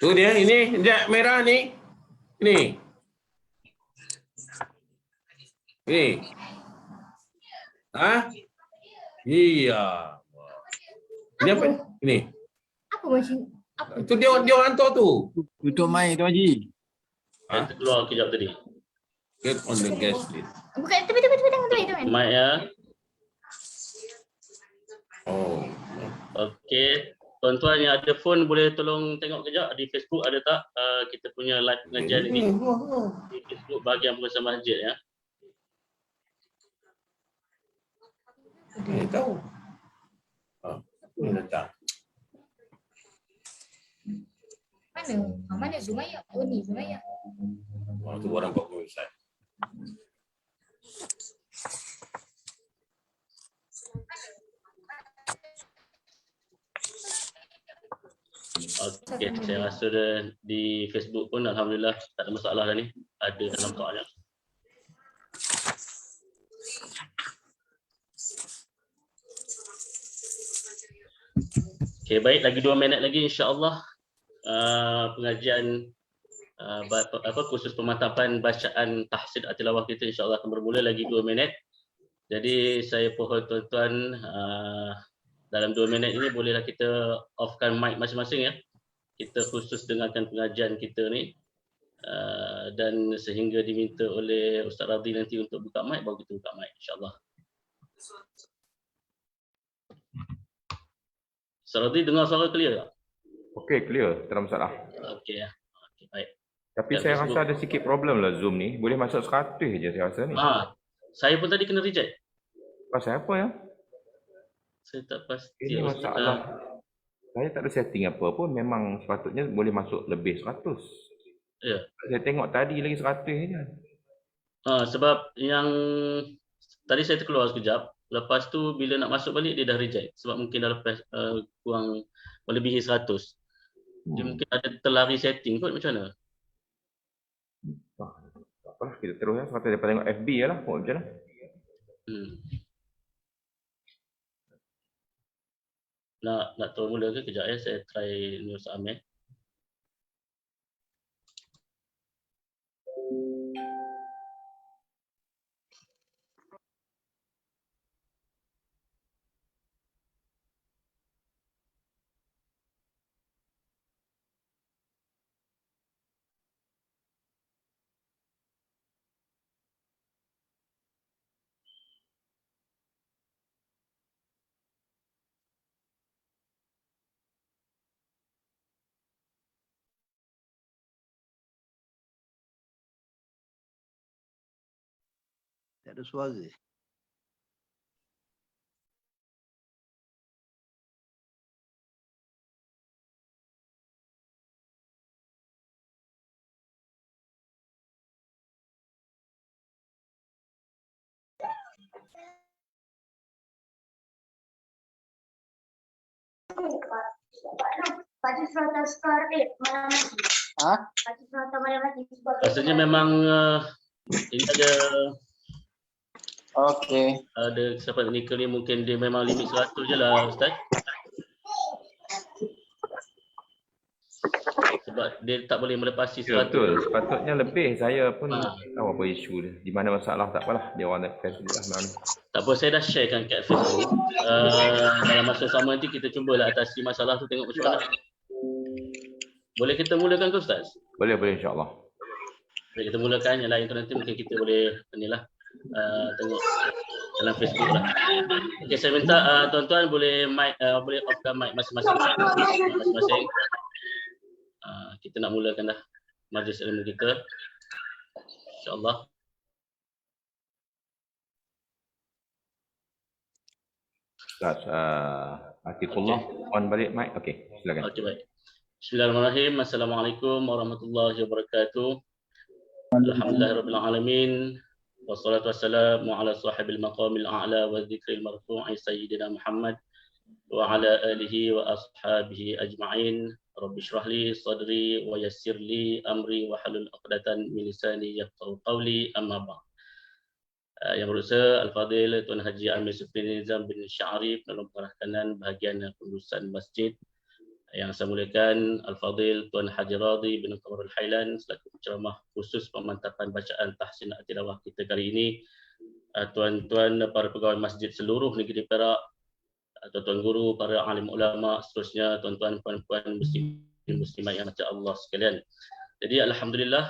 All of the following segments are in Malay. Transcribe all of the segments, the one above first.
Tu dia, ini jat merah ni. Ni. Ni. Ha? Iya. Ini apa? Ini. Apa macam? Apa? Itu dia hantar tu. Tutup mic tu Haji. Ha? Keluar kejap tadi. Get on the gas list. Bukan, tepi tangan. Mic ya. Oh. Okey. Tuan-tuan yang ada phone boleh tolong tengok kejap di Facebook ada tak kita punya live pengajian ini di Facebook bahagian pengurusan masjid ya. Ni tahu. Ni letak. Mana? Mana Zumaya? Oh ni Zumaya. Oh, tu orang buat website. Okey, saya rasa di Facebook pun alhamdulillah tak ada masalah dah ni. Ada nampaknya. Okey, baik, lagi 2 minit lagi insya-Allah pengajian khusus pemantapan bacaan tahsid tilawah kita insya-Allah akan bermula lagi 2 minit. Jadi saya pohon tuan-tuan dalam 2 minit ini bolehlah kita off-kan mic masing-masing ya. Kita khusus dengarkan pengajian kita ni dan sehingga diminta oleh Ustaz Radhi nanti untuk buka mic baru kita buka mic insya-Allah. Ustaz Radhi dengar suara clear tak? Okey, clear, tak ada masalah. Okey ya. Okey, baik. Tapi saya rasa ada sikit problem lah Zoom ni. Boleh masuk 100 je saya rasa ni. Saya pun tadi kena reject. Pasal apa ya? Saya tak pasti. Ini masalah. Saya tak ada setting apa pun. Memang sepatutnya boleh masuk lebih 100. Ya. Saya tengok tadi lagi 100 je. Sebab yang tadi saya terkeluar sekejap. Lepas tu bila nak masuk balik dia dah reject. Sebab mungkin dah lepas kurang melebihi 100. Dia mungkin ada terlari setting kot, macam mana? Tak apalah, kita terus ya. Sebab daripada tengok FB je lah. Macam mana? Nak turun mula ke? Kejap ya, saya try News Amir. Tak ada suara. Baca surat Al-Asqar malam lagi. Baca surat malam lagi. Rasanya memang ini ada ada siapa teknikal ni mungkin dia memang limit 100 je lah Ustaz. Sebab dia tak boleh melepasi Ya, 100. betul. Sepatutnya lebih. Saya pun Ha. tahu apa isu dia. Di mana masalah tak apalah. Dia orang Facebook lah. Mana. Tak apa, saya dah sharekan kat Facebook. Dalam masa sama nanti kita cubalah atasi masalah tu, tengok macam mana. Boleh kita mulakan ke Ustaz? Boleh, insyaAllah. Boleh kita mulakan, yang lain tu nanti mungkin kita boleh inilah tengok dalam Facebook lah. Okey, saya minta tuan-tuan boleh mic, boleh off-kan mic masing-masing. Kita nak mulakan dah majlis ilmu kita. InsyaAllah. Ustaz Atifullah, on balik mic. Okey, silakan. Okey, baik. Bismillahirrahmanirrahim. Assalamualaikum warahmatullahi wabarakatuh. Alhamdulillahirabbil alamin. Wassalatu wassalamu ala sahibil maqamil a'la wa dzikril marfu'i sayyidina Muhammad wa ala alihi wa ashabihi ajma'in. Rabbi shrah li sadri wa yassir li amri wa halul 'uqdatan min lisani yafqahu qawli, amma ba'd. Yang berusaha Al-Fadhil Tuan Haji Amir Supri Nizam bin Syarif dalam pengarah kanan bahagian pengurusan masjid. Yang saya muliakan Al-Fadhil Tuan Haji Radhi bin Qamarul Hailan selaku penceramah khusus pemantapan bacaan tahsin tilawah kita kali ini. Tuan-tuan para pegawai masjid seluruh negeri Perak, tuan-tuan guru, para alim ulama, seterusnya tuan-tuan puan-puan muslimat yang mati Allah sekalian. Jadi alhamdulillah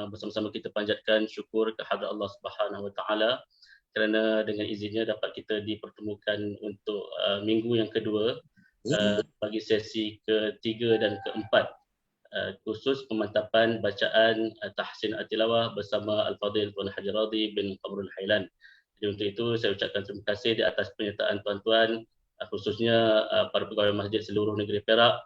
bersama-sama kita panjatkan syukur kehadrat Allah Subhanahu wa taala kerana dengan izinnya dapat kita dipertemukan untuk minggu yang kedua bagi sesi ketiga dan keempat khusus pemantapan bacaan tahsin at-tilawah bersama Al-Fadhil Tuan Haji Radhi bin Qamarul Hailan. Jadi untuk itu saya ucapkan terima kasih di atas penyertaan tuan-tuan, khususnya para pegawai masjid seluruh negeri Perak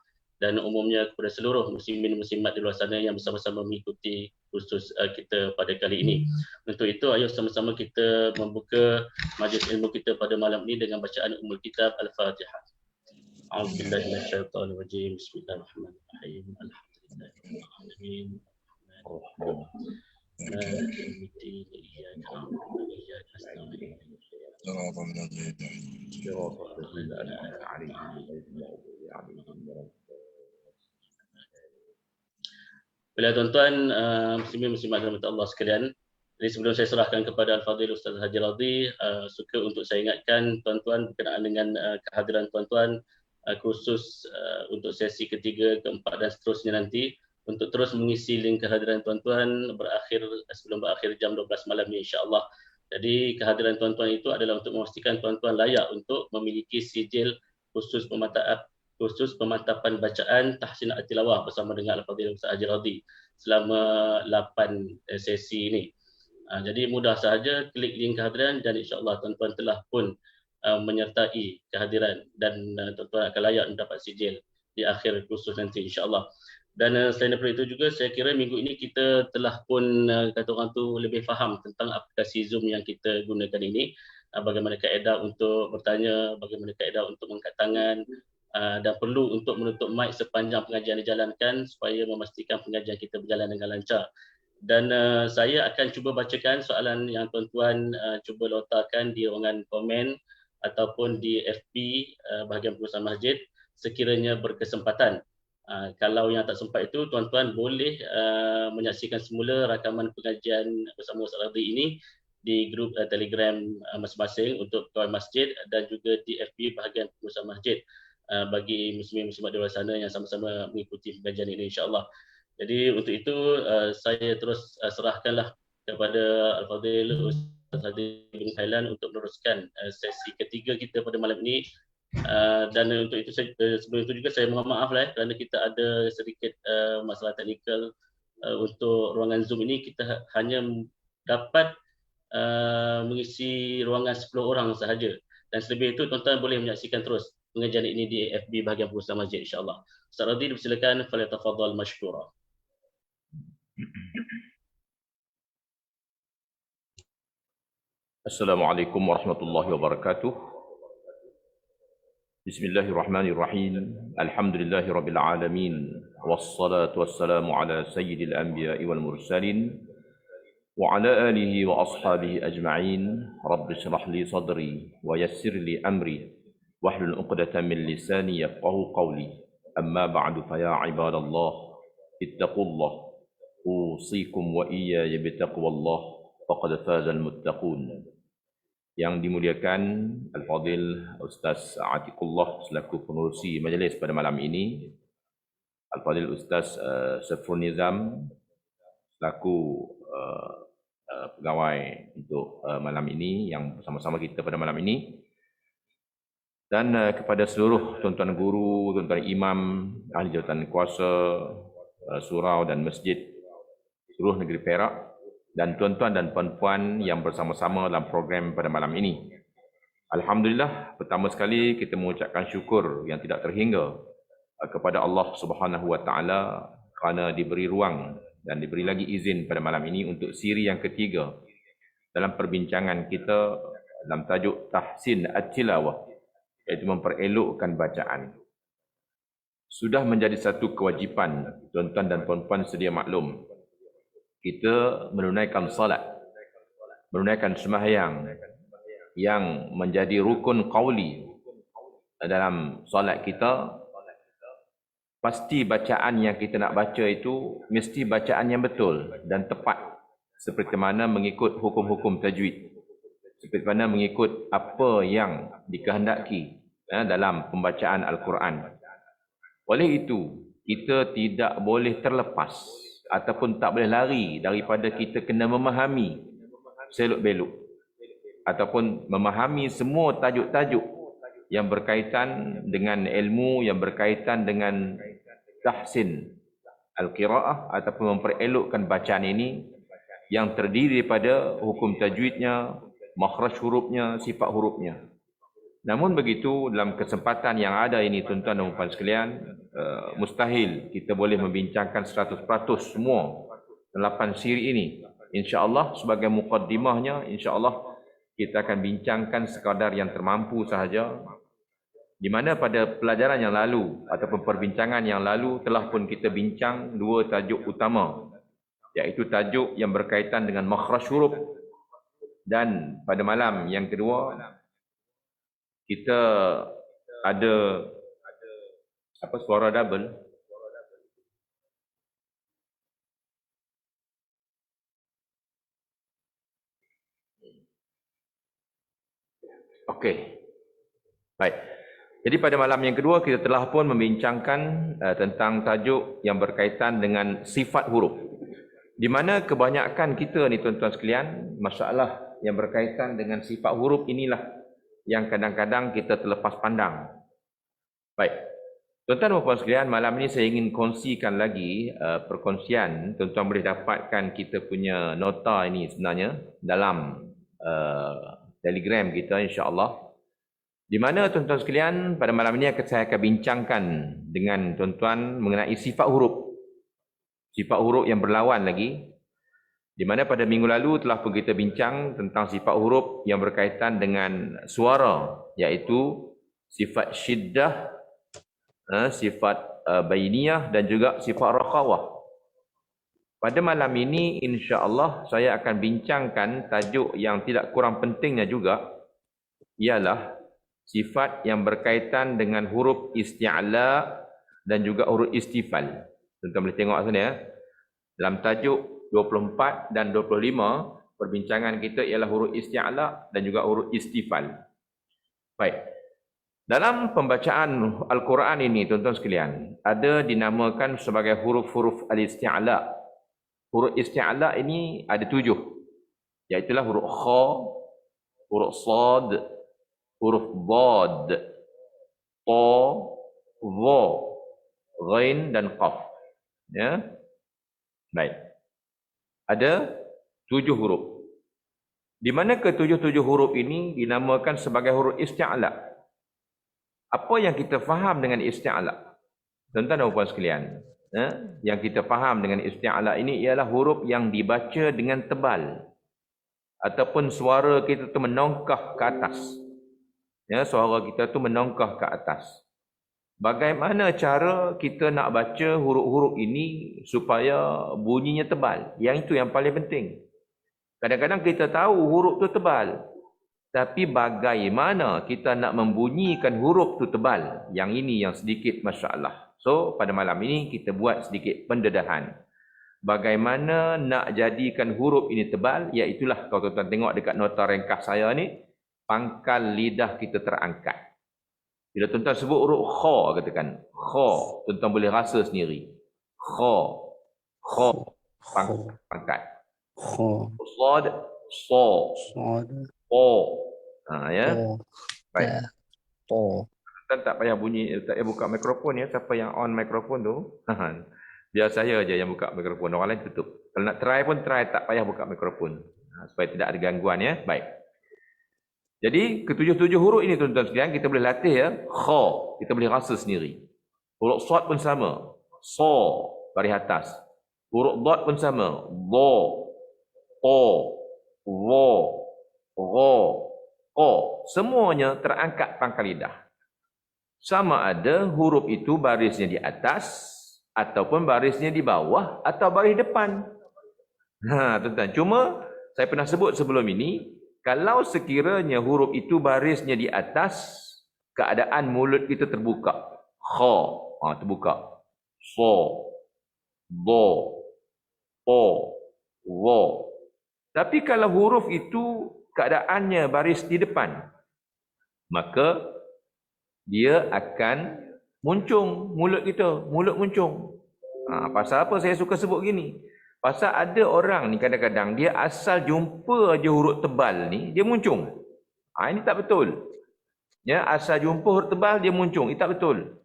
dan umumnya kepada seluruh muslimin muslimat di luar sana yang bersama-sama mengikuti kursus kita pada kali ini. Untuk itu ayo sama-sama kita membuka majlis ilmu kita pada malam ini dengan bacaan Ummul Kitab Al-Fatihah. A'udzubillahi minasyaitonir rajim. Bismillahirrahmanirrahim. Alhamdulillahirabbil Bila tuan-tuan muslimin muslimat rahmat Allah sekalian, jadi sebelum saya serahkan kepada Al-Fadhil Ustaz Haji Radhi, suka untuk saya ingatkan tuan-tuan berkenaan dengan kehadiran tuan-tuan khusus untuk sesi ketiga, keempat dan seterusnya nanti, untuk terus mengisi link kehadiran tuan-tuan sebelum berakhir jam 12 malam ni insya-Allah. Jadi kehadiran tuan-tuan itu adalah untuk memastikan tuan-tuan layak untuk memiliki sijil khusus pemantapan bacaan tahsin at-tilawah bersama dengan Al-Fadhil Ustaz Haji Radhi selama 8 sesi ini. Jadi mudah sahaja klik link kehadiran dan insya-Allah tuan-tuan telah pun menyertai kehadiran dan tuan-tuan akan layak mendapat sijil di akhir kursus nanti insya-Allah. Dan selain daripada itu juga saya kira minggu ini kita telah pun kata orang tu lebih faham tentang aplikasi Zoom yang kita gunakan ini, bagaimana kaedah untuk bertanya, bagaimana kaedah untuk mengangkat tangan, dan perlu untuk menutup mic sepanjang pengajian dijalankan supaya memastikan pengajian kita berjalan dengan lancar. Dan saya akan cuba bacakan soalan yang tuan-tuan cuba lontarkan di ruangan komen ataupun di FB bahagian pengurusan masjid sekiranya berkesempatan. Kalau yang tak sempat itu, tuan-tuan boleh menyaksikan semula rakaman pengajian bersama Ustaz Radhi ini di grup Telegram masing-masing untuk pegawai masjid dan juga di FB bahagian pengurusan masjid bagi muslimin muslimat di luar sana yang sama-sama mengikuti pengajian ini insya-Allah. Jadi untuk itu saya terus serahkanlah kepada Al-Fadhil Ustaz Haji bin Hailan untuk meneruskan sesi ketiga kita pada malam ini. Dan untuk itu sebelum itu juga saya mohon maaf kerana kita ada sedikit masalah teknikal untuk ruangan Zoom ini. Kita hanya dapat mengisi ruangan 10 orang sahaja, dan selebih itu tuan-tuan boleh menyaksikan terus pengajian ini di FB bahagian pengurusan masjid insya-Allah. Ustaz Radhi dipersilakan, falyatafadhal mashkura. Assalamualaikum warahmatullahi wabarakatuh. Bismillahirrahmanirrahim. Alhamdulillahirabbil alamin. Wassalatu wassalamu ala sayyidil anbiya'i wal mursalin wa ala alihi wa ashabihi ajma'in. Rabbi shrah li sadri wa yassir li amri wahlul 'uqdatam min lisani yafqahu qawli. أما بعد فيا عباد الله اتقوا الله أوصيكم وإياي بتقوى الله فقد فاز المتقون. Yang dimuliakan Al-Fadil Ustaz Atiqullah selaku pengurusi majlis pada malam ini, Al-Fadil Ustaz Saiful Nizam selaku pegawai untuk malam ini yang bersama-sama kita pada malam ini, dan kepada seluruh tuan-tuan guru, tuan-tuan imam, ahli jawatan kuasa, surau dan masjid seluruh negeri Perak, dan tuan-tuan dan puan-puan yang bersama-sama dalam program pada malam ini. Alhamdulillah, pertama sekali kita mengucapkan syukur yang tidak terhingga kepada Allah Subhanahu wa taala kerana diberi ruang dan diberi lagi izin pada malam ini untuk siri yang ketiga dalam perbincangan kita dalam tajuk Tahsin At-Tilawah, iaitu memperelokkan bacaan. Sudah menjadi satu kewajipan, tuan-tuan dan puan-puan sedia maklum, kita menunaikan salat, menunaikan sembahyang yang menjadi rukun qauli dalam salat kita. Pasti bacaan yang kita nak baca itu mesti bacaan yang betul dan tepat, seperti mana mengikut hukum-hukum tajwid, seperti mana mengikut apa yang dikehendaki dalam pembacaan Al-Quran. Oleh itu, kita tidak boleh terlepas ataupun tak boleh lari daripada kita kena memahami selok-belok ataupun memahami semua tajuk-tajuk yang berkaitan dengan ilmu, yang berkaitan dengan tahsin al-qiraah ataupun memperelokkan bacaan ini yang terdiri daripada hukum tajwidnya, makhraj hurufnya, sifat hurufnya. Namun begitu, dalam kesempatan yang ada ini tuan-tuan dan puan sekalian, mustahil kita boleh membincangkan 100% semua 8 siri ini. InsyaAllah sebagai muqaddimahnya, insyaAllah kita akan bincangkan sekadar yang termampu sahaja, di mana pada pelajaran yang lalu ataupun perbincangan yang lalu telah pun kita bincang 2 tajuk utama, iaitu tajuk yang berkaitan dengan makhraj huruf, dan pada malam yang kedua kita ada suara double. Okey. Baik. Jadi pada malam yang kedua kita telah pun membincangkan tentang tajuk yang berkaitan dengan sifat huruf. Di mana kebanyakan kita ni tuan-tuan sekalian, masalah yang berkaitan dengan sifat huruf inilah yang kadang-kadang kita terlepas pandang. Baik. Tuan-tuan dan puan sekalian, malam ini saya ingin kongsikan lagi perkongsian. Tuan-tuan boleh dapatkan kita punya nota ini sebenarnya dalam Telegram kita, insya-Allah. Di mana tuan-tuan sekalian, pada malam ini saya akan bincangkan dengan tuan-tuan mengenai sifat huruf. Sifat huruf yang berlawan lagi. Di mana pada minggu lalu telah pun kita bincang tentang sifat huruf yang berkaitan dengan suara, iaitu sifat syiddah, sifat bainiyah dan juga sifat rakhawah. Pada malam ini insya-Allah saya akan bincangkan tajuk yang tidak kurang pentingnya juga, ialah sifat yang berkaitan dengan huruf isti'la dan juga huruf istifal. Tuan-tuan boleh tengok sana ya. Dalam tajuk 24 dan 25, perbincangan kita ialah huruf isti'la dan juga huruf istifal. Baik. Dalam pembacaan Al-Quran ini, tuan-tuan sekalian, ada dinamakan sebagai huruf-huruf al-isti'la. Huruf isti'la ini ada 7. Iaitulah huruf kha, huruf sad, huruf dad, ta, dha, ghain dan qaf. Ya. Baik. Ada 7 huruf. Di mana ke-7 huruf ini dinamakan sebagai huruf isti'la. Apa yang kita faham dengan isti'la? Tuan-tuan dan puan sekalian, yang kita faham dengan isti'la ini ialah huruf yang dibaca dengan tebal, ataupun suara kita tu menongkah ke atas. Ya, suara kita tu menongkah ke atas. Bagaimana cara kita nak baca huruf-huruf ini supaya bunyinya tebal? Yang itu yang paling penting. Kadang-kadang kita tahu huruf tu tebal, tapi bagaimana kita nak membunyikan huruf tu tebal? Yang ini yang sedikit masalah. So, pada malam ini kita buat sedikit pendedahan. Bagaimana nak jadikan huruf ini tebal, iaitulah kalau tuan-tuan tengok dekat nota ringkas saya ni, pangkal lidah kita terangkat. Bila tuan-tuan sebut huruf kha, katakan kha, tuan-tuan boleh rasa sendiri. Kha, kha, pangkat. Sad, sa, po. Ya. Baik. Tuan tak payah bunyi, tak payah buka mikrofon ya. Siapa yang on mikrofon tu, biar saya je yang buka mikrofon, orang lain tutup. Kalau nak try pun try, tak payah buka mikrofon. Supaya tidak ada gangguan ya. Baik. Jadi ketujuh-tujuh huruf ini tuan-tuan sekalian kita boleh latih ya. Kha, kita boleh rasa sendiri. Huruf sad pun sama. Sa, baris atas. Huruf dad pun sama. Dha, ta, ra, ra, qa. Semuanya terangkat pangkal lidah. Sama ada huruf itu barisnya di atas ataupun barisnya di bawah atau baris depan. Tuan-tuan, cuma saya pernah sebut sebelum ini, kalau sekiranya huruf itu barisnya di atas, keadaan mulut kita terbuka. Kha, terbuka. Sa, dha, ta, ra. Tapi kalau huruf itu keadaannya baris di depan, maka dia akan muncung mulut kita, mulut muncung. Pasal apa saya suka sebut gini? Pasal ada orang ni kadang-kadang dia asal jumpa aja huruf tebal ni, dia muncung. Ini tak betul. Ya, asal jumpa huruf tebal dia muncung, ini tak betul.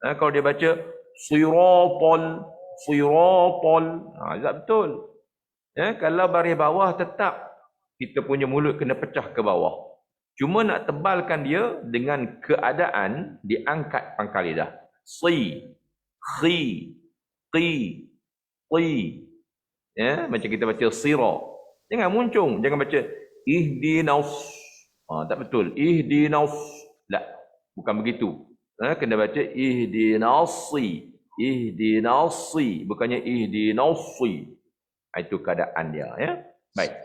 Kalau dia baca siratal, siratal, tak betul. Ya, kalau baris bawah tetap kita punya mulut kena pecah ke bawah. Cuma nak tebalkan dia dengan keadaan diangkat pangkal lidah. Si, khi, qi, qi. Ya, macam kita baca sira. Jangan muncung, jangan baca ihdinas. Tak betul. Ihdinas. Tak, bukan begitu. Kena baca ihdinasi. Ihdinasi, bukannya ihdinasi. Itu keadaan dia, ya. Baik.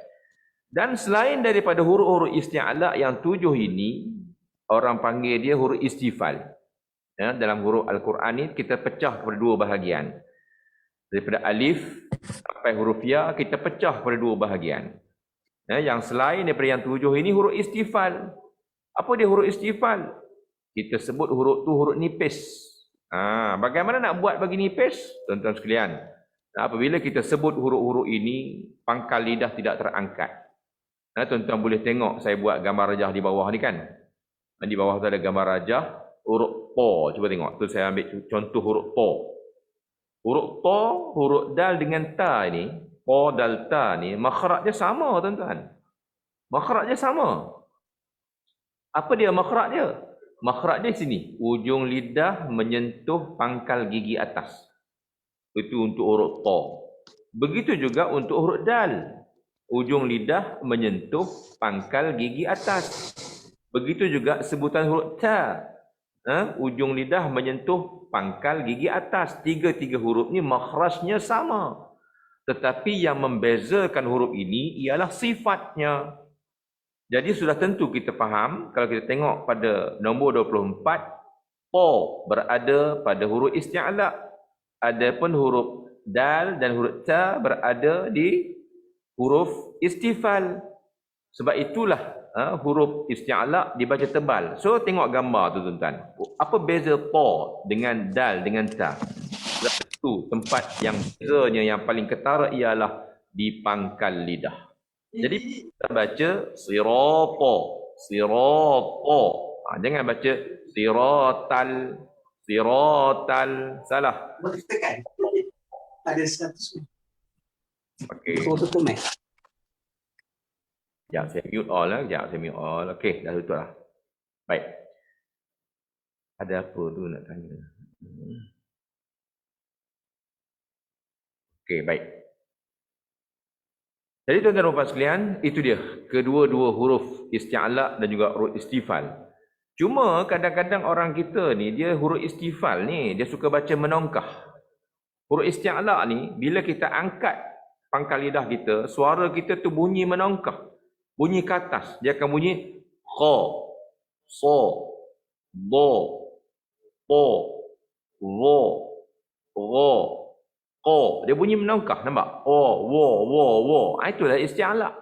Dan selain daripada huruf-huruf isti'ala yang 7 ini, orang panggil dia huruf istifal. Ya, dalam huruf Al-Quran ini kita pecah kepada 2 bahagian. Daripada alif sampai huruf ya, kita pecah kepada 2 bahagian. Ya, yang selain daripada yang 7 ini huruf istifal. Apa dia huruf istifal? Kita sebut huruf tu huruf nipis. Bagaimana nak buat bagi nipis? Tuan-tuan sekalian, apabila kita sebut huruf-huruf ini, pangkal lidah tidak terangkat. Tuan-tuan boleh tengok saya buat gambar rajah di bawah ni kan. Di bawah tu ada gambar rajah, huruf ta. Cuba tengok. Tu saya ambil contoh huruf ta. Huruf ta, huruf dal dengan ta ni, ta dal ta ni, makhraj dia sama tuan-tuan. Makhraj dia sama. Apa dia makhraj dia? Makhraj dia sini. Ujung lidah menyentuh pangkal gigi atas. Itu untuk huruf ta. Begitu juga untuk huruf dal. Ujung lidah menyentuh pangkal gigi atas. Begitu juga sebutan huruf ta. Ujung lidah menyentuh pangkal gigi atas. Tiga-tiga huruf ni makhrajnya sama. Tetapi yang membezakan huruf ini ialah sifatnya. Jadi sudah tentu kita faham kalau kita tengok pada nombor 24, ta berada pada huruf isti'ala. Adapun huruf dal dan huruf ta berada di huruf istifal. Sebab itulah huruf isti'ala dibaca tebal. So tengok gambar tu tuan-tuan. Apa beza ta dengan dal dengan ta? Itu tempat yang bezanya yang paling ketara ialah di pangkal lidah. Jadi kita baca sirata, sirata. Jangan baca siratal, siratal. Salah. Tekan. Ada 100. Okey. Sekejap saya mute all lah. Sekejap saya mute all. Okey, dah tutup lah. Baik. Ada apa tu nak tanya? Okey, baik. Jadi tuan-tuan dan puan sekalian, itu dia. Kedua-dua huruf isti'ala dan juga huruf istifal. Cuma kadang-kadang orang kita ni, dia huruf istifal ni, dia suka baca menongkah. Huruf isti'ala ni, bila kita angkat pangkal lidah kita, suara kita tu bunyi menongkah. Bunyi ke atas. Dia akan bunyi kha, sa, da, ta, Wo. Ro. Ko. Dia bunyi menangkah, nampak? Wo. Itulah isti'ala.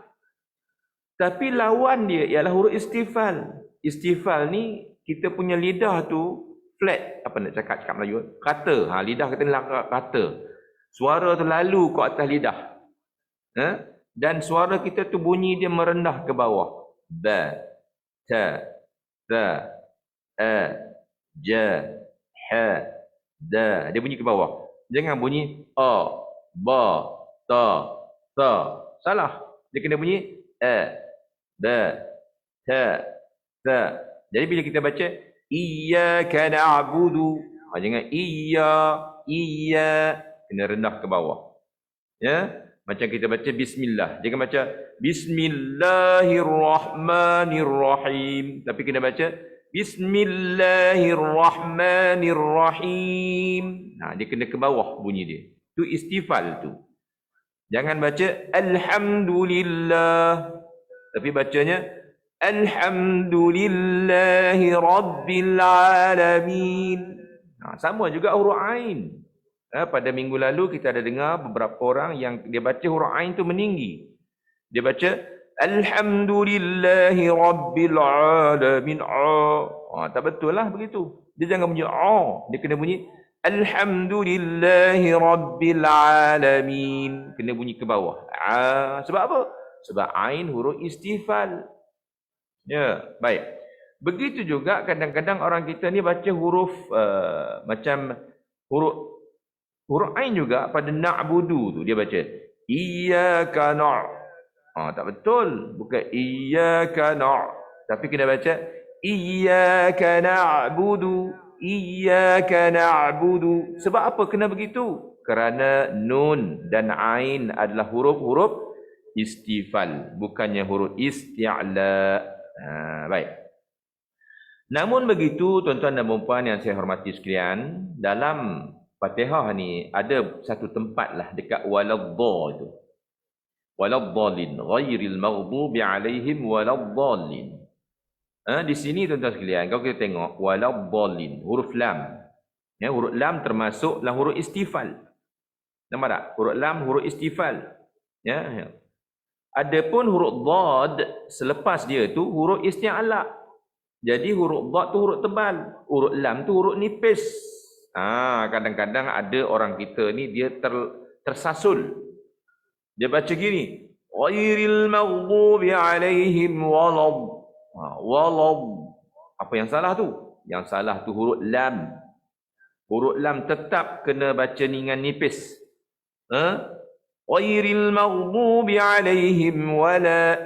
Tapi lawan dia ialah huruf istifal. Istifal ni kita punya lidah tu flat, apa nak cakap Melayu? Rata. Lidah kita ni rata. Suara tu lalu ke atas lidah. Dan suara kita tu bunyi dia merendah ke bawah. Ba, ta, za, a, ja, ha, da. Dia bunyi ke bawah. Jangan bunyi a, ba, ta, sa. Salah. Dia kena bunyi a, ba, ta, sa. Jadi bila kita baca iyyaka na'budu, jangan iya, kena rendah ke bawah. Ya, macam kita baca bismillah, jangan baca bismillahirrahmanirrahim, tapi kena baca bismillahirrahmanirrahim. Dia kena ke bawah bunyi dia. Tu istifal tu. Jangan baca alhamdulillah, tapi bacanya alhamdulillahi rabbil alamin. Sama juga huruf ain. Pada minggu lalu kita ada dengar beberapa orang yang dia baca huruf ain tu meninggi. Dia baca alhamdulillahi rabbil alamin. Tak betul lah begitu. Dia jangan bunyi dia kena bunyi alhamdulillahi rabbil alamin. Kena bunyi ke bawah. Sebab apa? Sebab ain huruf istifal. Ya, baik. Begitu juga kadang-kadang orang kita ni baca huruf macam huruf ain juga pada na'budu tu dia baca iyyaka tak betul, bukan iyyaka tapi kena baca iyyaka na'budu. Sebab apa kena begitu? Kerana nun dan ain adalah huruf-huruf istifal, bukannya huruf isti'la. Baik. Namun begitu tuan-tuan dan puan yang saya hormati sekalian, dalam Fatihah ni ada satu tempat lah dekat waladhdha itu. Waladdallin, ghairil maghdubi alaihim waladdallin. Di sini tuan-tuan sekalian, kalau kita tengok waladdallin, huruf lam. Ya, huruf lam termasuk dalam huruf istifal. Nampak tak? Huruf lam huruf istifal. Ya. Adapun huruf dhad selepas dia tu huruf isti'ala. Jadi huruf dhad tu huruf tebal, huruf lam tu huruf nipis. Kadang-kadang ada orang kita ni dia tersasul. Dia baca gini, ghairil maghdubi alaihim walad. Apa yang salah tu? Yang salah tu huruf lam. Huruf lam tetap kena baca dengan nipis. Ghairil maghdubi alaihim wala.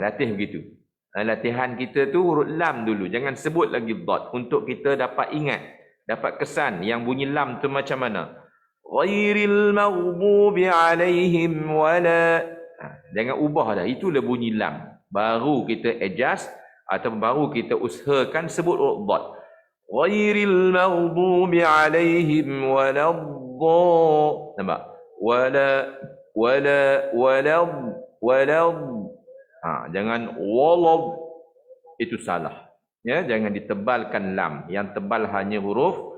Latih begitu. Latihan kita tu huruf lam dulu. Jangan sebut lagi dhad untuk kita dapat ingat, dapat kesan yang bunyi lam tu macam mana. Ghairil maghdubi alaihim wala. Jangan ubah dah. Itulah bunyi lam. Baru kita adjust atau baru kita usahakan sebut huruf dhad. Ghairil maghdubi alaihim wala. Nampak? Jangan walad, itu salah. Ya, jangan ditebalkan lam. Yang tebal hanya huruf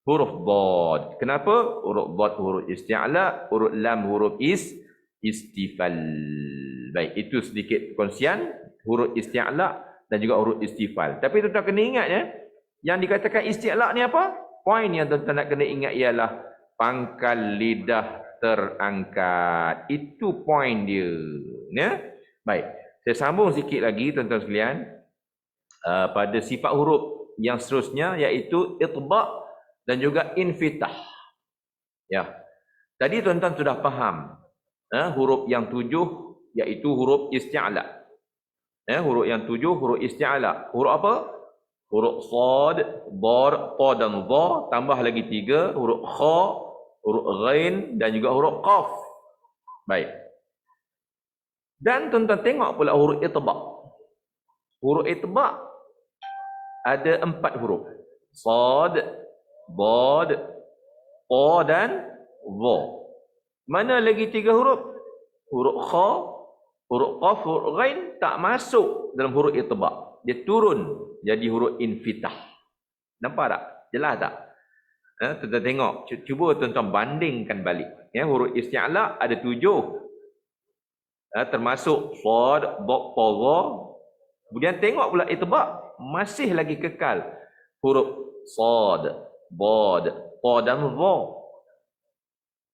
dhad. Kenapa? Huruf dhad huruf isti'la, huruf lam huruf istifal. Baik, itu sedikit perkongsian huruf isti'la dan juga huruf istifal. Tapi tuan-tuan kena ingat ya, yang dikatakan isti'la ni apa? Poin yang tuan-tuan nak kena ingat ialah pangkal lidah terangkat. Itu poin dia. Ya? Baik. Saya sambung sikit lagi tuan-tuan sekalian. Pada sifat huruf yang seterusnya iaitu itba' dan juga infitah. Ya. Tadi tuan-tuan sudah faham huruf yang 7 iaitu huruf isti'la. Huruf yang 7 huruf isti'la. Huruf apa? Huruf sad, dar, ta dan dha, tambah lagi 3 huruf kha, huruf ghain dan juga huruf qaf. Baik. Dan tuan-tuan tengok pula huruf itba'. Huruf itba' ada 4 huruf. Sad, dad, ta dan dha. Mana lagi 3 huruf? Huruf kha, huruf qaf, huruf ghain tak masuk dalam huruf itba'. Dia turun jadi huruf infitah. Nampak tak? Jelas tak? Tuan-tuan tengok, cuba tuan-tuan bandingkan balik. Huruf isti'la ada 7. Termasuk sad, dad, ta, dha. Kemudian tengok pula itba' masih lagi kekal. Huruf sad, dad, ta dan dha.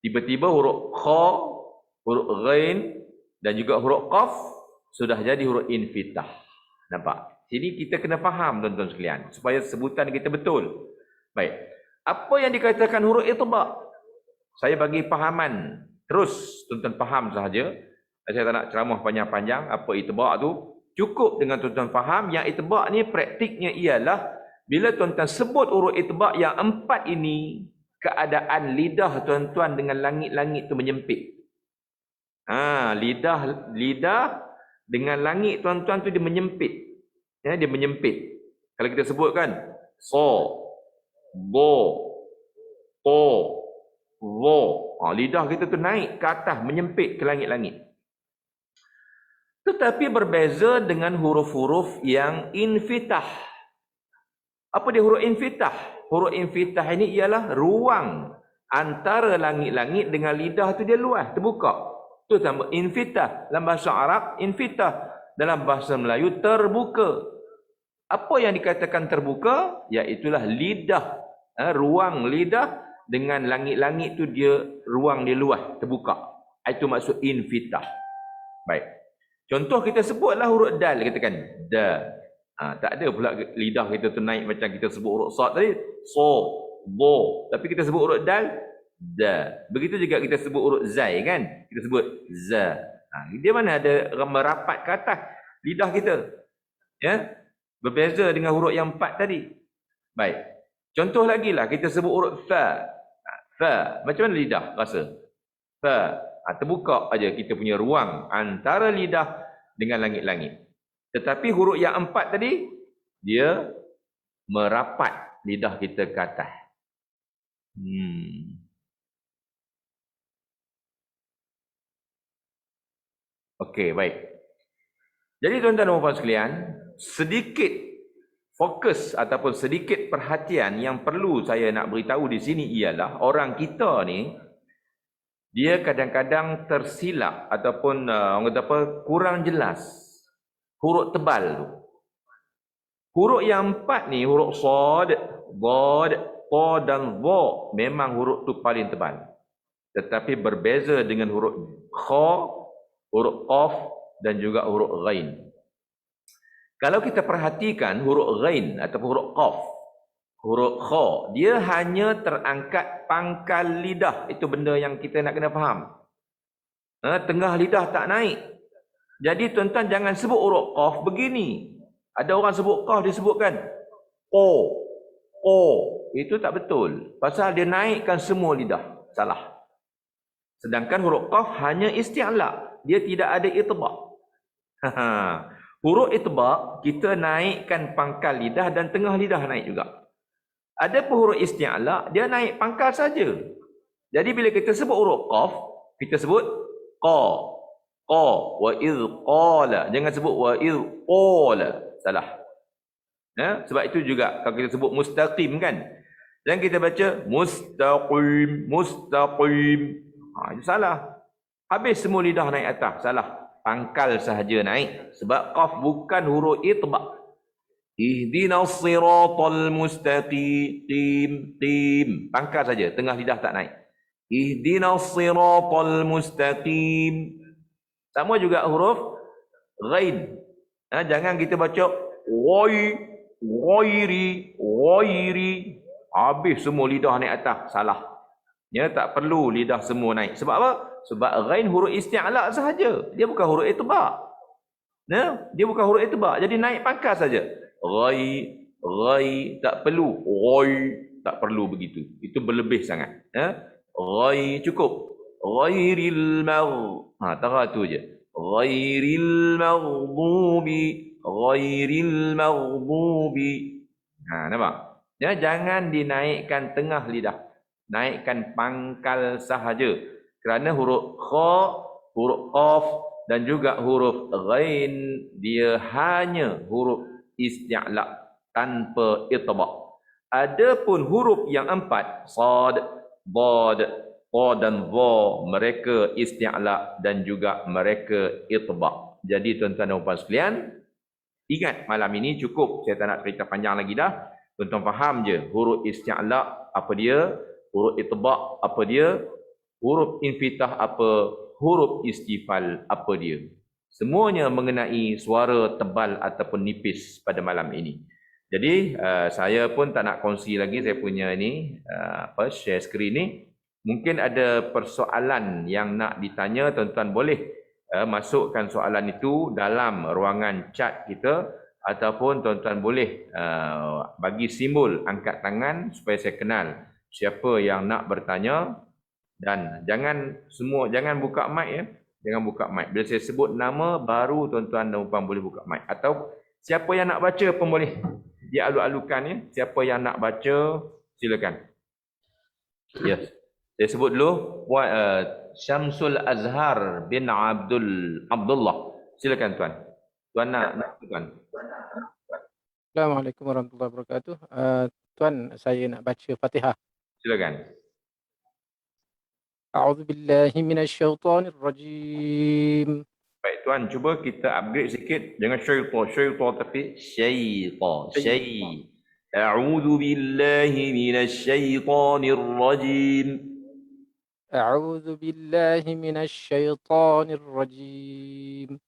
Tiba-tiba huruf kha, huruf ghain dan juga huruf qaf sudah jadi huruf infitah. Nampak? Sini kita kena faham tuan-tuan sekalian supaya sebutan kita betul. Baik. Apa yang dikatakan huruf itba'? Saya bagi fahaman. Terus tuan-tuan faham sahaja. Saya tak nak ceramah panjang-panjang apa itba' tu. Cukup dengan tuan-tuan faham yang itba' ni praktiknya ialah bila tuan-tuan sebut huruf itba' yang 4 ini, keadaan lidah tuan-tuan dengan langit-langit tu menyempit. Lidah dengan langit tuan-tuan tu dia menyempit. Dia menyempit. Kalau kita sebutkan so, bo, to, ro. Lidah kita tu naik ke atas, menyempit ke langit-langit. Tetapi berbeza dengan huruf-huruf yang infitah. Apa dia huruf infitah? Huruf infitah ini ialah ruang antara langit-langit dengan lidah tu dia luas, terbuka. Itu nama infitah. Dalam bahasa Arab, infitah. Dalam bahasa Melayu, terbuka. Apa yang dikatakan terbuka? Iaitulah lidah. Ruang lidah dengan langit-langit tu dia, ruang dia luas, terbuka. Itu maksud infitah. Baik. Contoh kita sebutlah huruf dal, katakan da. Tak ada pula lidah kita tu naik macam kita sebut huruf sad tadi. So, bo. Tapi kita sebut huruf dal, da. Begitu juga kita sebut huruf zai kan. Kita sebut za. Dia mana ada merapat ke atas lidah kita. Ya. Berbeza dengan huruf yang 4 tadi. Baik. Contoh lagi lah, kita sebut huruf fa. Fa. Macam mana lidah rasa? Fa. Terbuka aja kita punya ruang antara lidah dengan langit-langit. Tetapi huruf yang 4 tadi, dia merapat lidah kita ke atas. Okey, baik. Jadi tuan-tuan dan puan sekalian, sedikit fokus ataupun sedikit perhatian yang perlu saya nak beritahu di sini ialah orang kita ni, dia kadang-kadang tersilap ataupun orang kata apa, kurang jelas huruf tebal tu. Huruf yang 4 ni, huruf sad, dad, ta dan dha, memang huruf tu paling tebal. Tetapi berbeza dengan huruf kha, huruf qaf dan juga huruf ghain. Kalau kita perhatikan huruf ghain ataupun huruf qaf, huruf kha, dia hanya terangkat pangkal lidah. Itu benda yang kita nak kena faham. Tengah lidah tak naik. Jadi tuan-tuan jangan sebut huruf qaf begini. Ada orang sebut qaf, dia sebutkan o. Itu tak betul. Pasal dia naikkan semua lidah. Salah. Sedangkan huruf qaf hanya isti'la. Dia tidak ada itba'. Huruf itba' kita naikkan pangkal lidah dan tengah lidah naik juga. Ada pun huruf isti'la, dia naik pangkal saja. Jadi bila kita sebut huruf qaf, kita sebut qa. Qa wa idh qala. Jangan sebut wa idh qala. Salah. Sebab itu juga kalau kita sebut mustaqim kan. Dan kita baca mustaqim, mustaqim. Itu salah. Habis semua lidah naik atas. Salah. Pangkal sahaja naik. Sebab qaf bukan huruf itba'. Ihdinas siratal mustaqim. Pangkal saja. Tengah lidah tak naik. Ihdinas siratal mustaqim. Sama juga huruf ghain. Jangan kita baca ghairi. Habis semua lidah naik atas. Salah. Tak perlu lidah semua naik. Sebab apa? Sebab ghain huruf isti'la sahaja. Dia bukan huruf itba'. Dia bukan huruf itba'. Jadi naik pangkal saja. Ghai. Tak perlu. Ghai. Tak perlu begitu. Itu berlebih sangat. Ghai cukup. Ghairil tara tu je. Ghairil maghdubi. Nampak? Jangan dinaikkan tengah lidah. Naikkan pangkal sahaja. Kerana huruf kha, huruf qaf dan juga huruf ghain, dia hanya huruf isti'la tanpa itba'. Adapun huruf yang 4, sad, dad, ta dan dha, mereka isti'la dan juga mereka itba'. Jadi tuan-tuan dan puan sekalian, ingat malam ini cukup, saya tak nak cerita panjang lagi dah. Tuan-tuan faham je huruf isti'la apa dia, huruf itba' apa dia, huruf infitah apa, huruf istifal apa dia. Semuanya mengenai suara tebal ataupun nipis pada malam ini. Jadi saya pun tak nak kongsi lagi saya punya ni share screen ni. Mungkin ada persoalan yang nak ditanya, tuan-tuan boleh masukkan soalan itu dalam ruangan chat kita, ataupun tuan-tuan boleh bagi simbol angkat tangan supaya saya kenal siapa yang nak bertanya. Dan jangan buka mic ya. Jangan buka mic. Bila saya sebut nama baru tuan-tuan dan puan boleh buka mic. Atau siapa yang nak baca pun boleh. Dia alu-alukan ya. Siapa yang nak baca silakan. Yes. Saya sebut dulu Syamsul Azhar bin Abdullah. Silakan tuan. Tuan nak tuan. Assalamualaikum warahmatullahi wabarakatuh. Tuan, saya nak baca Fatihah. Silakan. A'udzu billahi minasyaitonir rajim. Baik tuan, cuba kita upgrade sikit. Jangan syaitan tapi syaitan. A'udzu billahi minasyaitonir rajim. A'udzu billahi minasyaitonir rajim.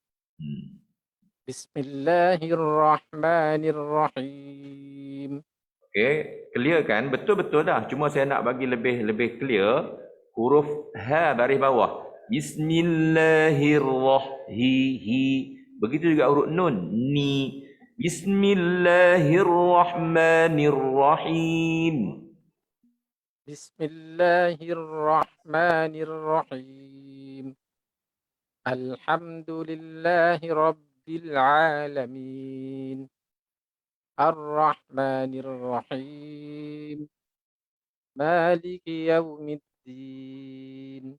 Bismillahirrahmanirrahim. Okey, clear kan? Betul-betul dah. Cuma saya nak bagi lebih clear huruf ha baris bawah. Bismillahirrahmanirrahim. Begitu juga huruf nun ni. Bismillahirrahmanirrahim. Bismillahirrahmanirrahim. Alhamdulillahi rabbil alamin. Ar-Rahmanir-Rahim. Maliki yaumiddin.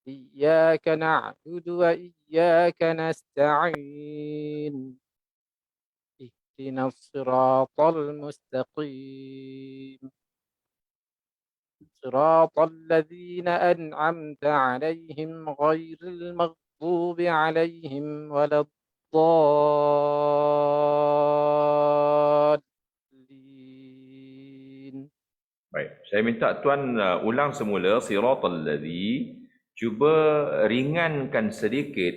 Iyyaka na'budu wa iyyaka nasta'in. Ihdinas siratal mustaqim. Siratal ladzina an'amta 'alaihim ghairil maghdubi 'alaihim waladdallin. Baik, saya minta tuan ulang semula siratal ladzi. Cuba ringankan sedikit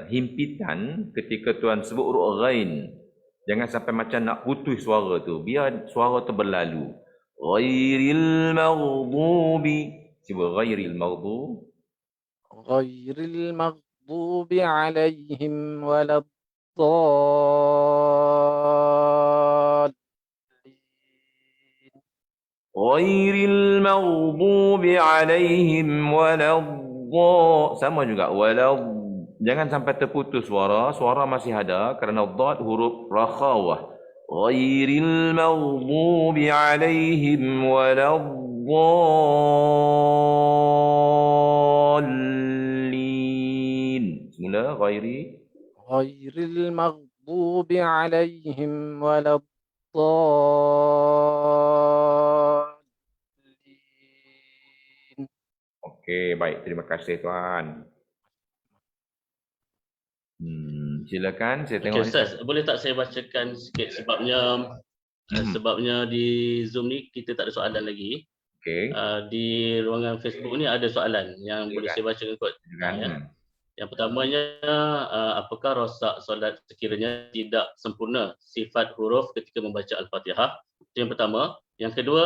himpitan ketika tuan sebut huruf ghain. Jangan sampai macam nak putus suara tu. Biar suara tu berlalu. Ghairil maghdubi. Cuba ghairil maghdubi. Ghairil maghdubi alaihim waladdallin. Ghairil maghdubi alaihim sama juga jangan sampai terputus suara masih ada kerana dhad huruf rakhawah. Ghairil maghdubi alaihim waladdallin. Semula ghairil maghdubi alaihim waladdallin. Okey, baik. Terima kasih tuan. Silakan, saya tengok. Okay, Ustaz, boleh tak saya bacakan sikit sebabnya di Zoom ni kita tak ada soalan lagi. Okey. Di ruangan Facebook ni ada soalan yang Silakan. boleh saya bacakan kot. Silakan. Yang pertamanya, apakah rosak solat sekiranya tidak sempurna sifat huruf ketika membaca Al-Fatihah? Itu yang pertama. Yang kedua,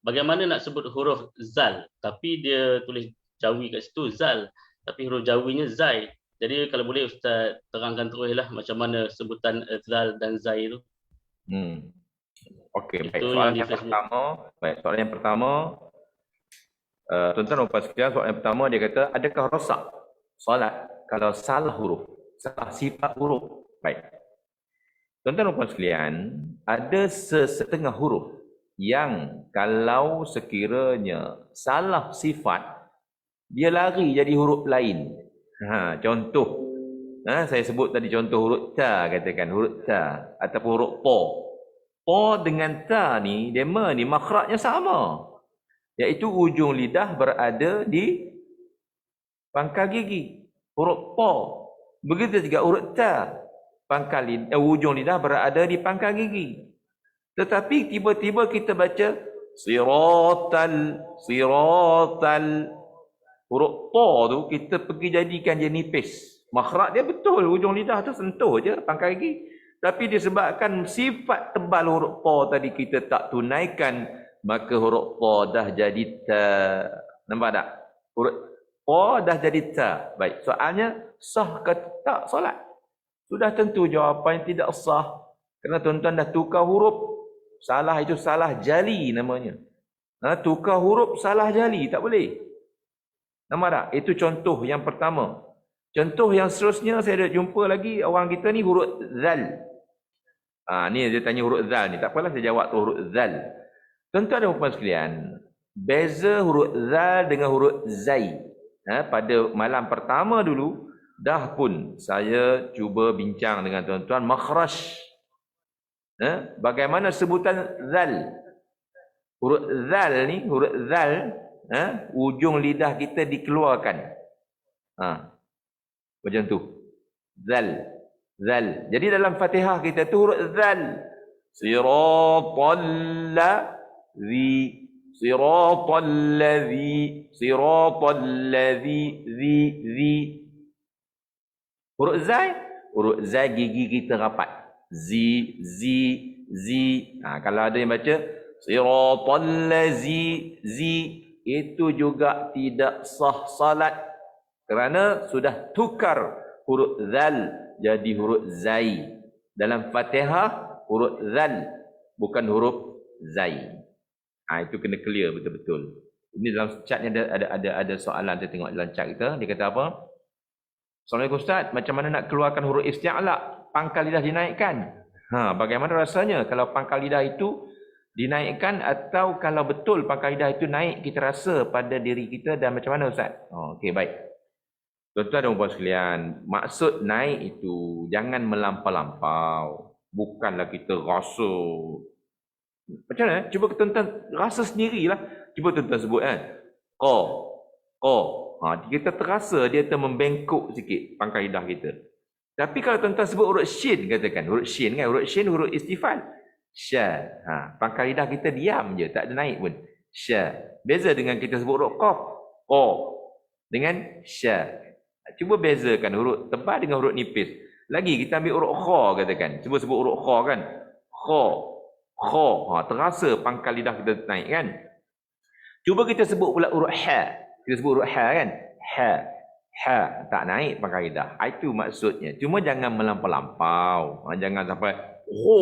bagaimana nak sebut huruf zal tapi dia tulis jawi kat situ zal tapi huruf jawinya zai. Jadi kalau boleh Ustaz terangkan teruslah macam mana sebutan zal dan zai itu. Okey, baik. Soalan yang pertama, tuan-tuan dan puan sekalian, soalan yang pertama dia kata, adakah rosak solat kalau salah huruf, salah sifat huruf? Baik. Tuan-tuan dan puan sekalian, ada setengah huruf yang kalau sekiranya salah sifat, dia lari jadi huruf lain. Contoh, saya sebut tadi contoh huruf ta, katakan huruf ta ataupun huruf po. Po dengan ta ni, dema ni makhrajnya sama. Iaitu ujung lidah berada di pangkal gigi. Huruf po. Begitu juga huruf ta. Ujung lidah berada di pangkal gigi. Tetapi tiba-tiba kita baca siratal. Huruf po tu kita pergi jadikan dia nipis. Makhraj dia betul, ujung lidah tu sentuh je pangkal gigi. Tapi disebabkan sifat tebal huruf po tadi kita tak tunaikan, maka huruf po dah jadi ta. Nampak tak? Huruf po dah jadi ta. Baik, soalnya sah ke tak solat? Sudah tentu jawapan tidak sah. Kerana tuan-tuan dah tukar huruf. Salah itu salah jali namanya. Tukar huruf salah jali, tak boleh. Nampak tak? Itu contoh yang pertama. Contoh yang seterusnya saya dah jumpa lagi orang kita ni huruf zal. Ni dia tanya huruf zal ni. Tak apalah saya jawab tu huruf zal. Tuan-tuan dan puan sekalian, beza huruf zal dengan huruf zai. Pada malam pertama dulu, dah pun saya cuba bincang dengan tuan-tuan makhraj. Bagaimana sebutan zal? Huruf zal ni, huruf zal, ujung lidah kita dikeluarkan. Macam tu. Zal. Zal. Jadi dalam Fatihah kita tu huruf zal. Siratal ladzi. Siratal ladzi. Siratal ladzi. Zi. Huruf zai. Huruf zai gigi kita rapat. Zi. Kalau ada yang baca siratal ladzi. Zi. Itu juga tidak sah salat. Kerana sudah tukar huruf zal jadi huruf zai. Dalam Fatihah huruf zal bukan huruf zai. Itu kena clear betul-betul. Ini dalam chat ni ada soalan saya tengok dalam chat kita. Dia kata apa? Assalamualaikum Ustaz, macam mana nak keluarkan huruf isti'la? Pangkal lidah dinaikkan. Bagaimana rasanya kalau pangkal lidah itu dinaikkan, atau kalau betul pangkal lidah itu naik kita rasa pada diri kita, dan macam mana Ustaz? Okey, baik. Tuan-tuan dan puan sekalian, maksud naik itu jangan melampau-lampau. Bukanlah kita rasa. Macam mana? Cuba tuan-tuan rasa sendirilah. Cuba tuan-tuan sebut kan. Ko. Kita terasa dia membengkok sikit pangkal lidah kita. Tapi kalau tuan-tuan sebut huruf shin, katakan. Huruf shin kan? Huruf shin huruf istifal. Sya. Pangkal lidah kita diam je. Tak ada naik pun. Sya. Beza dengan kita sebut huruf qaf. Ko. Dengan sya. Cuba bezakan huruf tebal dengan huruf nipis. Lagi kita ambil huruf kha, katakan. Cuba sebut huruf kha kan. Kha. Terasa pangkal lidah kita naik kan. Cuba kita sebut pula huruf ha. Kita sebut huruf ha kan. Ha. Tak naik pangkal lidah. Itu maksudnya. Cuma jangan melampau-lampau. Jangan sampai ho.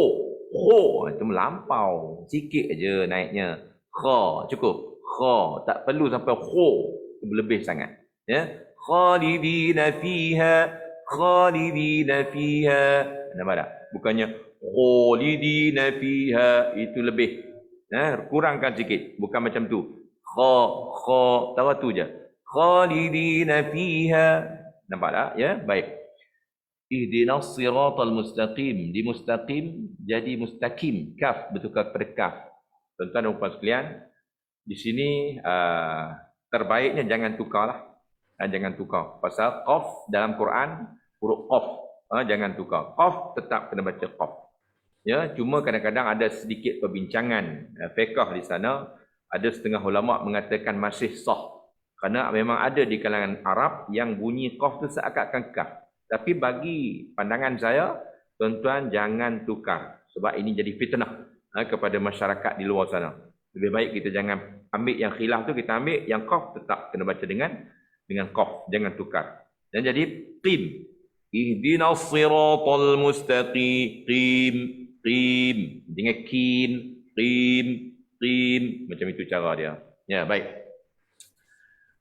Itu melampau. Sikit aja naiknya. Kha. Cukup. Kha. Tak perlu sampai ho. Lebih sangat. Ya. Khalidina fiha. Nampak tak? Bukannya khalidina fiha, itu lebih. Kurangkan sikit. Bukan macam tu. Kha. Tahu tu je. Khalidina fiha. Nampak tak? Ya, baik. Ihdinas siratal mustaqim. Di mustaqim jadi mustaqim. Kaf bertukar kepada kaf. Tuan-tuan dan puan sekalian, di sini terbaiknya jangan tukarlah. Jangan tukar. Pasal qaf dalam Quran, huruf qaf. Jangan tukar. Qaf tetap kena baca qaf. Ya, cuma kadang-kadang ada sedikit perbincangan fiqh di sana. Ada setengah ulama mengatakan masih sah. Kerana memang ada di kalangan Arab yang bunyi qaf tu seakan-akan kaf. Tapi bagi pandangan saya, tuan-tuan jangan tukar. Sebab ini jadi fitnah kepada masyarakat di luar sana. Lebih baik kita jangan ambil yang khilaf tu, kita ambil yang qaf tetap kena baca dengan qaf, jangan tukar. Dan jadi qim. Ihdinas siratal mustaqim. Qim. Dengan qim. Macam itu cara dia. Ya, baik.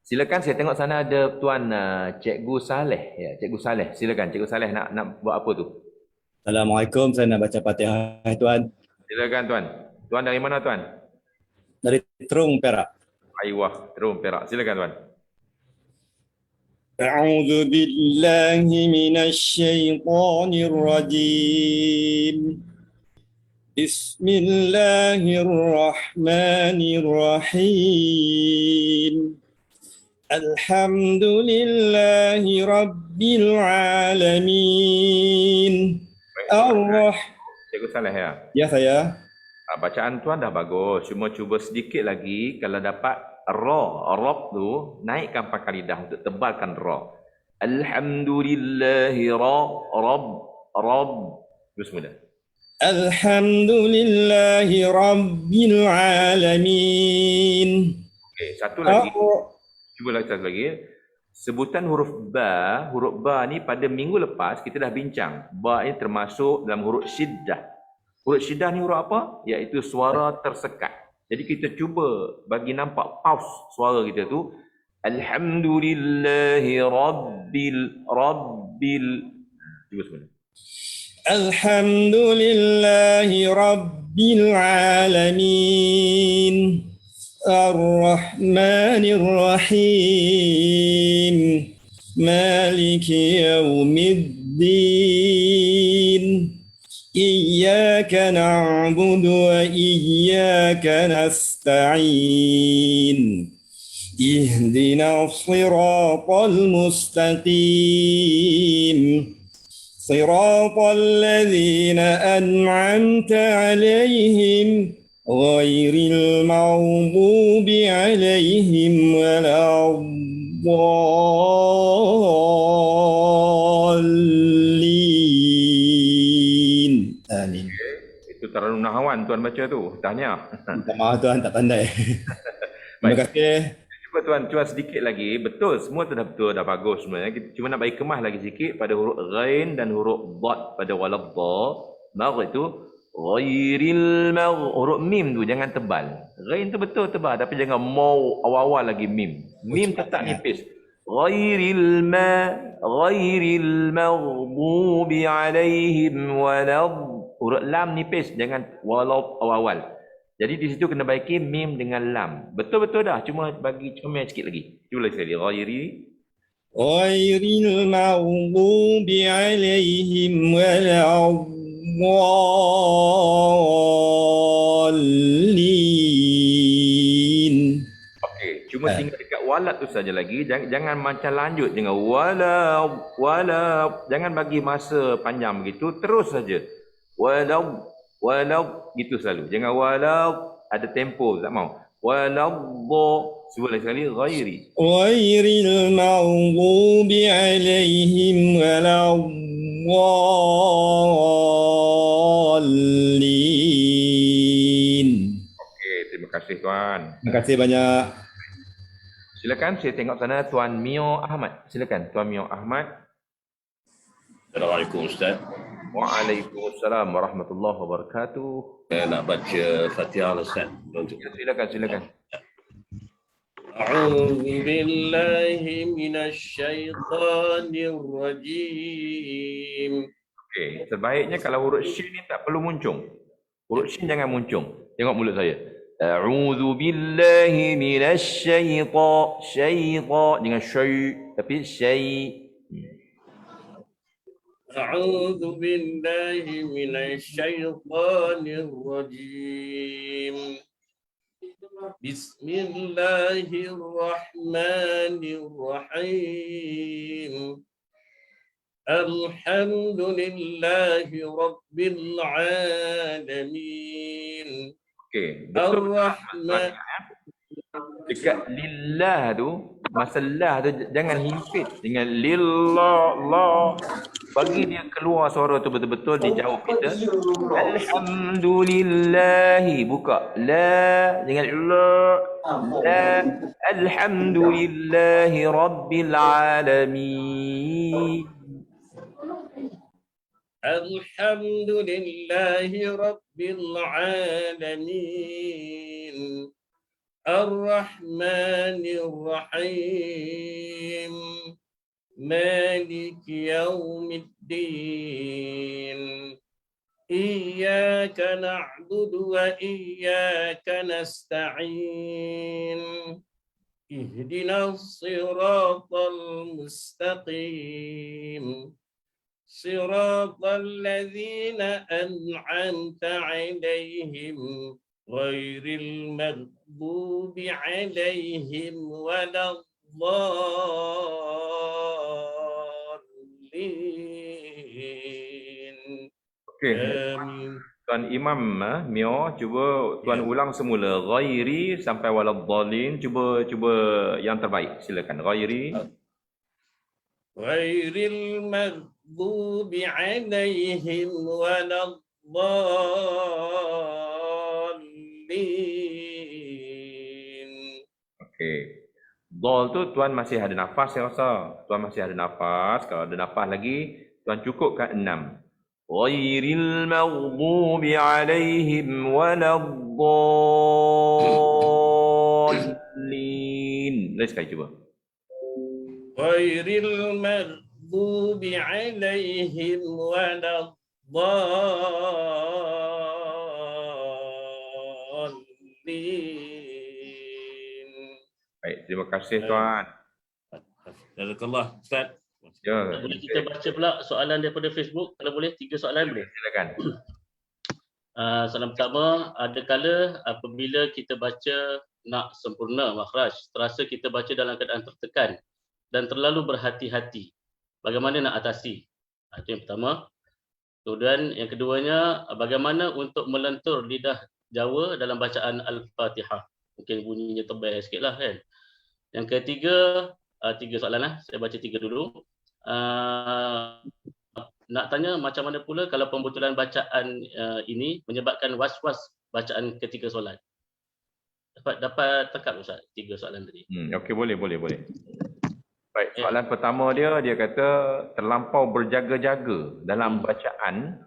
Silakan, saya tengok sana ada tuan Cikgu Saleh. Ya, Cikgu Saleh. Silakan Cikgu Saleh nak buat apa tu? Assalamualaikum, saya nak baca Fatihah tuan. Silakan tuan. Tuan dari mana tuan? Dari Terung, Perak. Aiwah, Terung, Perak. Silakan tuan. A'udzu billahi minasy syaithanir rajim. بسم الله الرحمن الرحيم الحمد لله رب العالمين Cikgu salah ya? Ya saya. Bacaan tuan dah bagus. Cuma cuba sedikit lagi. Kalau dapat rob tu, naikkan pangkal lidah untuk tebalkan ra. Alhamdulillahi Rabb. Terus mula. Alhamdulillahi Rabbil Alamin. Okey, satu lagi. Cuba lagi satu lagi. Sebutan huruf ba ni pada minggu lepas kita dah bincang. Ba ini termasuk dalam huruf syiddah. Huruf syiddah ni huruf apa? Iaitu suara tersekat. Jadi kita cuba bagi nampak pause suara kita tu. Alhamdulillahi Rabbil. Cuba semula. Alhamdulillahi Rabbil Alamin. Ar-Rahmanir Rahim. Maliki Yawmiddin. Iyyaka na'budu wa iyyaka nasta'in. Ihdina as-siratal mustaqim. Siratal ladzina an'amta 'alaihim ghairil maghdubi 'alaihim waladdallin. Amin. Itu Taranum Nahawan tuan baca tu. Tahniah. Minta maaf tuan, tak pandai. Terima kasih. Cuba tuan sedikit lagi. Betul, semua tu dah betul, dah bagus sebenarnya. Kita cuma nak bagi kemah lagi sikit pada huruf ghain dan huruf dad pada waladda. Mar itu ghairil mag. Huruf mim tu jangan tebal. Ghain tu betul tebal tapi jangan mau awal-awal lagi mim. Mim tetap nipis. Ghairil maghdubi alaihim walad. Huruf lam nipis, jangan walau awal-awal. Jadi di situ kena baiki mim dengan lam. Betul-betul dah, cuma bagi comel sikit lagi. Cuba lagi sekali. Ghairil maghdubi alaihim waladdallin. Okey, cuma tinggal dekat walad tu saja lagi. Jangan macam lanjut dengan walad. Jangan bagi masa panjang begitu, terus saja. Walad gitu selalu. Jangan walad ada tempo, tak mau. Waladda. Cuba lagi sekali. Ghairil maghdubi alaihim waladdallin. Okey, terima kasih tuan. Terima kasih banyak. Silakan saya tengok sana Tuan Mio Ahmad. Silakan Tuan Mio Ahmad. Assalamualaikum Ustaz. Waalaikumsalam warahmatullahi wabarakatuh. Saya nak baca Fatihah Ustaz. Silakan. A'udzu billahi minasyaitonir rajim. Okey, sebaiknya kalau huruf shin ni tak perlu muncung. Huruf shin jangan muncung. Tengok mulut saya. A'udzu billahi minasyaiton. Dengan syai tapi syai. A'udzu billahi minasyaitonir rajim. Bismillahirrahmanirrahim. Alhamdulillahi rabbil alamin. Okey, betul. Ar-Rahman. Dekat lillah tu, masalah tu jangan himpit dengan lillah. Bagi dia keluar suara tu betul-betul dijawab kita. Alhamdulillahi, buka la, jangan la. Alhamdulillahi rabbil alamin. Alhamdulillahi rabbil alamin. Ar-Rahmanir Rahim. Malik Yawmiddin. Iyyaka na'budu wa iyyaka nasta'in. Ihdinas siratal mustaqim. صراط الذين أنعمت عليهم غير المغضوب عليهم ولا الضالين. Okey. Amin. Tuan Imam Mio, cuba tuan ulang semula. Ghairi sampai waladhdallin. Cuba yang terbaik. Silakan. Ghairi. غير المغضوب عليهم ولا الضالين. Okey. Dal tu tuan masih ada nafas saya rasa. Tuan masih ada nafas. Kalau ada nafas lagi, tuan cukupkan 6. Ghairil maghdubi alaihim waladdallin. Lagi sekali cuba. غير المغضوب عليهم ولا الضالين. Baik, terima kasih tuan. Jazakallah Ustaz. Ya, Boleh kita baca pula soalan daripada Facebook? Kalau boleh, 3 soalan boleh? silakan. Soalan pertama, ada kala apabila kita baca nak sempurna makhraj, terasa kita baca dalam keadaan tertekan dan terlalu berhati-hati. Bagaimana nak atasi? Itu yang pertama. Kemudian yang keduanya, bagaimana untuk melentur lidah Jawa dalam bacaan Al-Fatihah? Mungkin bunyinya tebal sikit lah kan. Yang ketiga, 3 soalan lah. Saya baca 3 dulu. Nak tanya macam mana pula kalau pembetulan bacaan ini menyebabkan was-was bacaan ketika solat? Dapat tangkap Ustaz 3 soalan tadi. Okey, boleh. Baik, soalan pertama dia kata terlampau berjaga-jaga dalam bacaan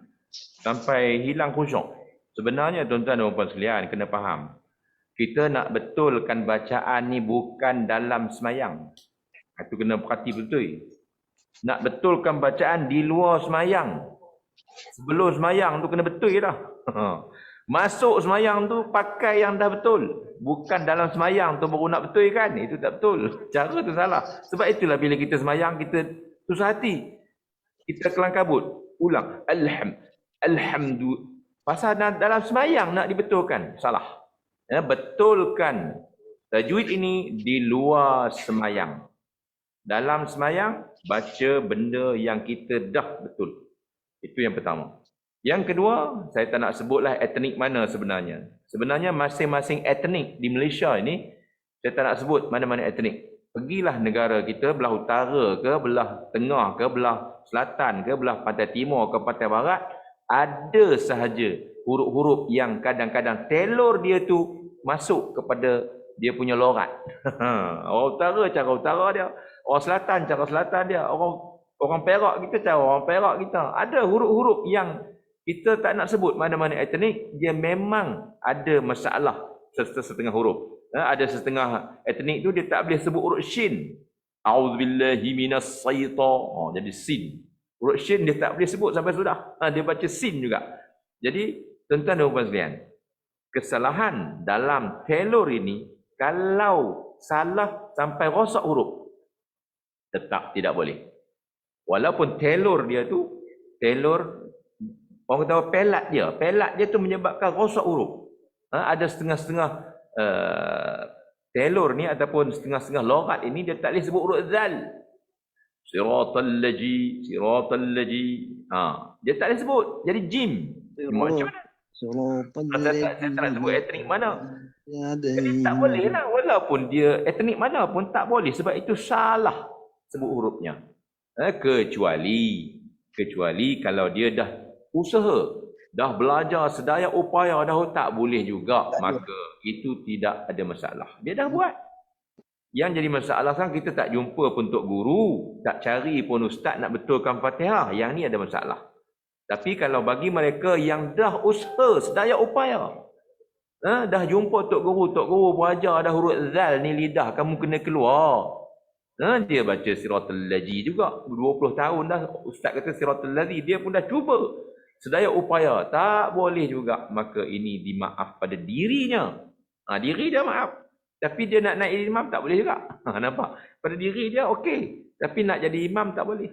sampai hilang khusyuk. Sebenarnya tuan-tuan dan puan sekalian kena faham. Kita nak betulkan bacaan ni bukan dalam semayang. Itu kena perhati betul. Nak betulkan bacaan di luar semayang. Sebelum semayang tu kena betul dah. Masuk semayang tu pakai yang dah betul. Bukan dalam semayang tu baru nak betul kan. Itu tak betul. Cara tu salah. Sebab itulah bila kita semayang kita susah hati. Kita kelang kabut. Ulang. Alhamdulillah. Pasal dalam semayang nak dibetulkan. Salah. Ya, betulkan tajwid ini di luar semayang. Dalam semayang baca benda yang kita dah betul. Itu yang pertama. Yang kedua, saya tak nak sebutlah etnik mana sebenarnya. Sebenarnya masing-masing etnik di Malaysia ini, saya tak nak sebut mana-mana etnik. Pergilah negara kita, belah utara ke, belah tengah ke, belah selatan ke, belah pantai timur ke, pantai barat, ada sahaja huruf-huruf yang kadang-kadang telur dia tu masuk kepada dia punya lorat. Orang utara cara utara dia, orang selatan cara selatan dia, orang Perak kita cara orang Perak kita. Ada huruf-huruf yang kita tak nak sebut mana-mana etnik, dia memang ada masalah setengah huruf. Ada setengah etnik tu dia tak boleh sebut huruf shin. A'udzubillahi minas syaitan. Jadi sin. Huruf shin dia tak boleh sebut sampai sudah. Dia baca sin juga. Jadi tuan-tuan dan puan sekalian, kesalahan dalam telur ini kalau salah sampai rosak huruf tetap tidak boleh. Walaupun telur dia tu telur, orang kata pelat dia tu menyebabkan rosak huruf. Ada setengah-setengah telur ni ataupun setengah-setengah logat ini dia tak boleh sebut huruf zal. Siratal laji. Dia tak boleh sebut. Jadi jim. Macam mana? Saya tak nak sebut etnik mana. Jadi tak boleh lah. Walaupun dia etnik mana pun tak boleh. Sebab itu salah sebut hurufnya. Kecuali kalau dia dah usaha, dah belajar sedaya upaya, dah tak boleh juga, maka itu tidak ada masalah. Dia dah buat. Yang jadi masalah sekarang kita tak jumpa pun tok guru, tak cari pun ustaz nak betulkan Fatihah. Yang ni ada masalah. Tapi kalau bagi mereka yang dah usaha sedaya upaya, dah jumpa tok guru pun ajar dah huruf zal ni lidah kamu kena keluar. Dia baca siratal laji juga. 20 tahun dah ustaz kata siratal laji, dia pun dah cuba sedaya upaya, tak boleh juga. Maka ini dimaaf pada dirinya. Diri dia maaf. Tapi dia nak naik imam tak boleh juga. Nampak? Pada diri dia okey. Tapi nak jadi imam tak boleh.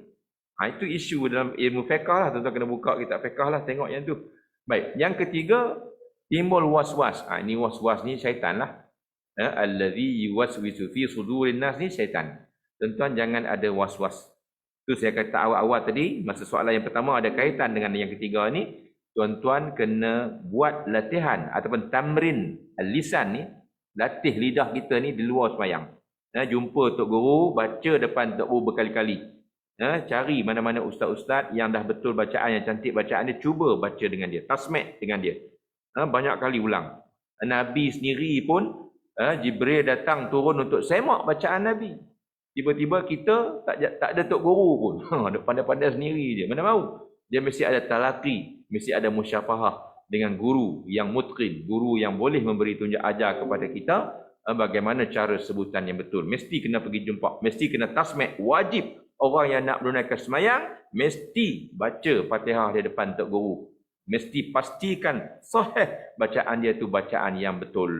Itu isu dalam ilmu fiqh lah. Tuan-tuan kena buka kitab fiqh lah, tengok yang tu. Baik, yang ketiga, timbul was-was. Ini was-was ni syaitan lah. Allazi yuwaswisu fi sudurin nas ni syaitan. Tuan-tuan jangan ada was-was. Tu saya kata awal-awal tadi, masa soalan yang pertama ada kaitan dengan yang ketiga ni. Tuan-tuan kena buat latihan ataupun tamrin lisan ni, latih lidah kita ni di luar sembahyang. Jumpa Tok Guru, baca depan Tok Guru berkali-kali. Cari mana-mana ustaz-ustaz yang dah betul bacaan, yang cantik bacaan dia, cuba baca dengan dia, tasmek dengan dia. Banyak kali ulang. Nabi sendiri pun, Jibril datang turun untuk semak bacaan Nabi. Tiba-tiba kita tak ada Tok Guru pun. Dia pandai-pandai sendiri dia. Mana mahu? Dia mesti ada talaqi, mesti ada musyafahah dengan guru yang mutqin, guru yang boleh memberi tunjuk ajar kepada kita bagaimana cara sebutan yang betul. Mesti kena pergi jumpa, mesti kena tasmek, wajib. Orang yang nak menunaikan sembahyang mesti baca Fatihah di depan Tok Guru. Mesti pastikan sahih bacaan dia tu bacaan yang betul.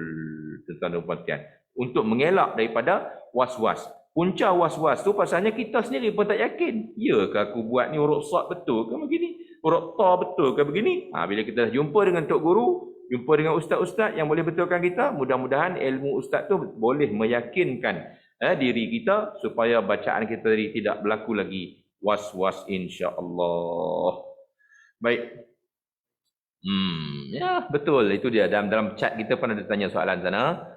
Tuan-tuan dan puan-puan. Untuk mengelak daripada was-was. Punca was-was tu pasalnya kita sendiri pun tak yakin. Ya ke aku buat ni huruf sad betul ke begini? Huruf ta betul ke begini? Bila kita dah jumpa dengan Tok Guru, jumpa dengan ustaz-ustaz yang boleh betulkan kita, mudah-mudahan ilmu ustaz tu boleh meyakinkan diri kita supaya bacaan kita tadi tidak berlaku lagi was-was, insya-Allah. Baik. Ya, betul. Itu dia. Dalam chat kita pun ada tanya soalan sana.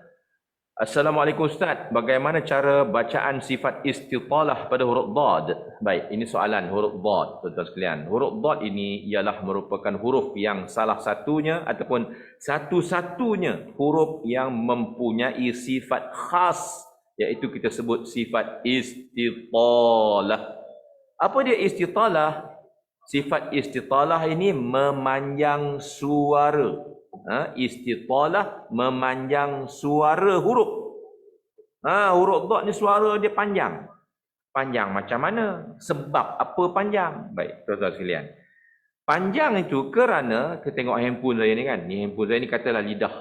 Assalamualaikum Ustaz. Bagaimana cara bacaan sifat istitalah pada huruf Dad? Baik, ini soalan huruf Dad, tuan-tuan sekalian. Huruf Dad ini ialah merupakan huruf yang salah satunya ataupun satu-satunya huruf yang mempunyai sifat khas, iaitu kita sebut sifat istitalah. Apa dia istitalah? Sifat istitalah ini memanjang suara. Istitalah memanjang suara huruf. Huruf Dad ni suara dia panjang. Panjang macam mana? Sebab apa panjang? Baik, tuan-tuan sekalian. Panjang itu kerana kita tengok handphone saya ni kan. Ni handphone saya ni katalah lidah.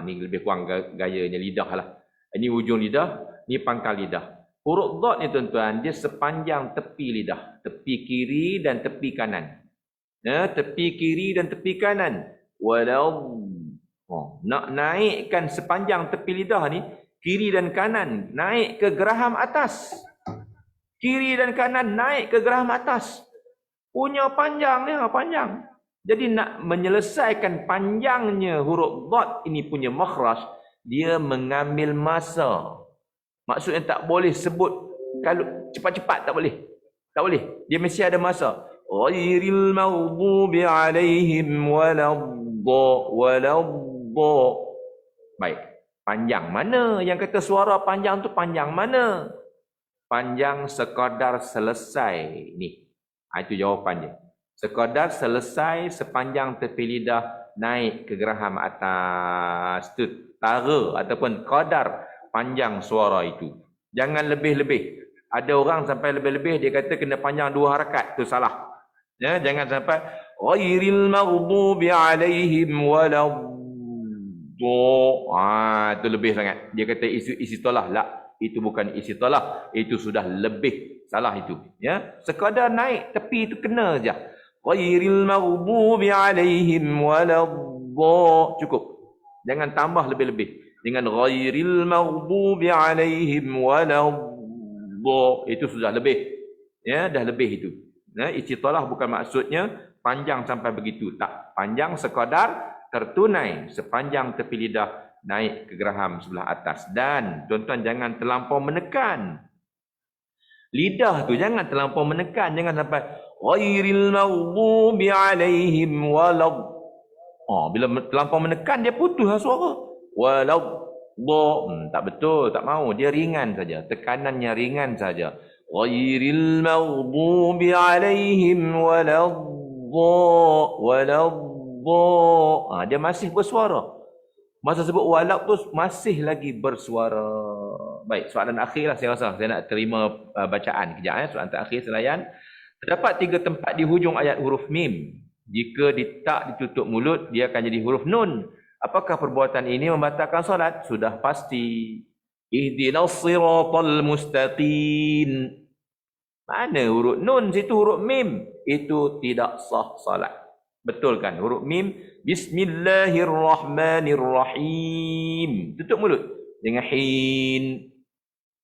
Ni lebih kurang gayanya lidah lah. Ini ujung lidah, ni pangkal lidah. Huruf Dad ni tuan-tuan, dia sepanjang tepi lidah. Tepi kiri dan tepi kanan. Tepi kiri dan tepi kanan. Walau nak naikkan sepanjang tepi lidah ni, kiri dan kanan naik ke geraham atas. Kiri dan kanan naik ke geraham atas. Punya panjang ni, panjang. Jadi nak menyelesaikan panjangnya huruf Dad ini punya makhraj, dia mengambil masa. Maksudnya tak boleh sebut kalau cepat-cepat, tak boleh. Tak boleh. Dia mesti ada masa. Ghairil maghdubi alaihim waladhdha. Baik. Panjang mana? Yang kata suara panjang tu panjang mana? Panjang sekadar selesai ni. Itu jawapannya. Sekadar selesai sepanjang tepi lidah naik ke geraham atas. Itu tara ataupun kadar panjang suara itu. Jangan lebih-lebih. Ada orang sampai lebih-lebih dia kata kena panjang 2 harakat. Itu salah. Jangan sampai ghairil maghdubi alaihim waladhdha. Itu lebih sangat. Dia kata isi tolah. La, itu bukan isi tolah. Itu sudah lebih. Salah itu. Sekadar naik tepi itu kena saja. Ghairil maghdubi alaihim waladhdha. Cukup. Jangan tambah lebih-lebih. Dengan ghairil maghdubi alaihim waladhdha, itu sudah lebih. Dah lebih itu. Istitalah bukan maksudnya panjang sampai begitu. Tak. Panjang sekadar tertunai sepanjang tepi lidah naik ke geraham sebelah atas. Dan tuan-tuan jangan terlampau menekan. Lidah tu jangan terlampau menekan. Jangan sampai ghairil maghdubi alaihim waladhdha. Bila terlampau menekan dia putus suara. Waladhdha. Tak betul, tak mau. Dia ringan saja. Tekanannya ringan saja. Ghairil maghdubi alaihim waladhdha. Dia masih bersuara. Masa sebut walad tu masih lagi bersuara. Baik, soalan akhir lah saya rasa. Saya nak terima bacaan kejap. Soalan terakhir selayan. Terdapat 3 tempat di hujung ayat huruf mim. Jika tak ditutup mulut, dia akan jadi huruf nun. Apakah perbuatan ini membatalkan solat? Sudah pasti. Ihdinas siratal mustaqim. Mana huruf nun situ, huruf mim. Itu tidak sah salat. Betul kan? Huruf mim. Bismillahirrahmanirrahim. Tutup mulut dengan hin.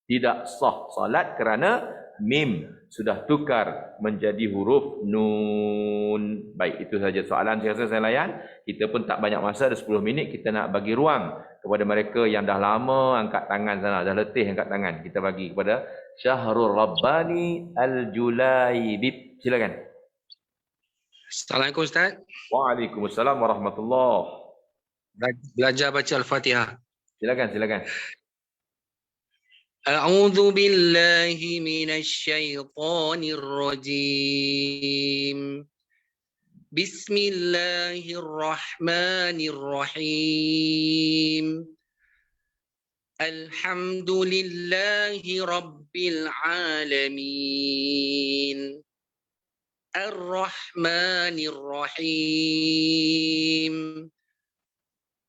Tidak sah salat kerana mim sudah tukar menjadi huruf nun. Baik, itu saja soalan saya rasa saya layan. Kita pun tak banyak masa, ada 10 minit. Kita nak bagi ruang kepada mereka yang dah lama angkat tangan sana, dah letih angkat tangan. Kita bagi kepada Syahrul Rabbani Al-Julaibib. Silakan. Assalamualaikum Ustaz. Waalaikumsalam warahmatullahi. Belajar baca Al-Fatihah. Silakan. A'udzu billahi minasyaitonir rajim. Bismillahirrahmanirrahim. Alhamdulillahi rabbil alamin. Ar-Rahmanir-Rahim.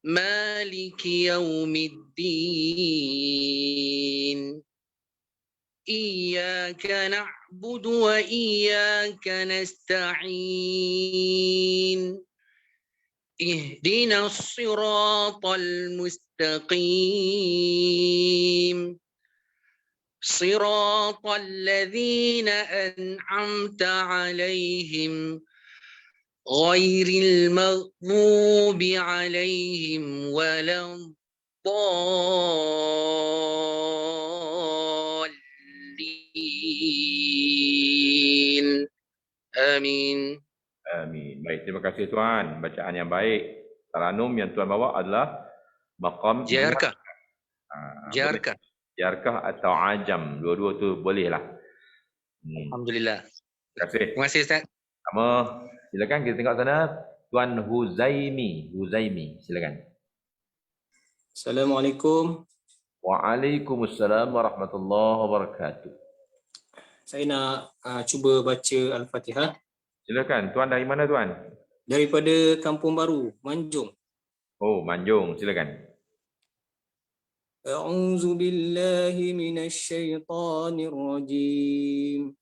Maliki yaumiddin. Iyyaka na'budu wa iyyaka nasta'in. Ihdinas siratal mustaqim. صراط الذين أنعمت عليهم غير المغضوب عليهم ولا الضالين آمين. Amin. Baik, terima kasih Tuan. Bacaan yang baik. Taranum yang Tuan bawa adalah maqam Jarkah. Jarkah. Jarkah atau ajam, dua-dua tu boleh lah. Alhamdulillah. Terima kasih. Terima kasih Ustaz. Sama. Silakan kita tengok sana. Tuan Huzaimi. Silakan. Assalamualaikum. Waalaikumsalam warahmatullahi wabarakatuh. Saya nak cuba baca Al-Fatihah. Silakan. Tuan dari mana Tuan? Daripada Kampung Baru, Manjung. Oh, Manjung. Silakan. أعوذ بالله من الشيطان الرجيم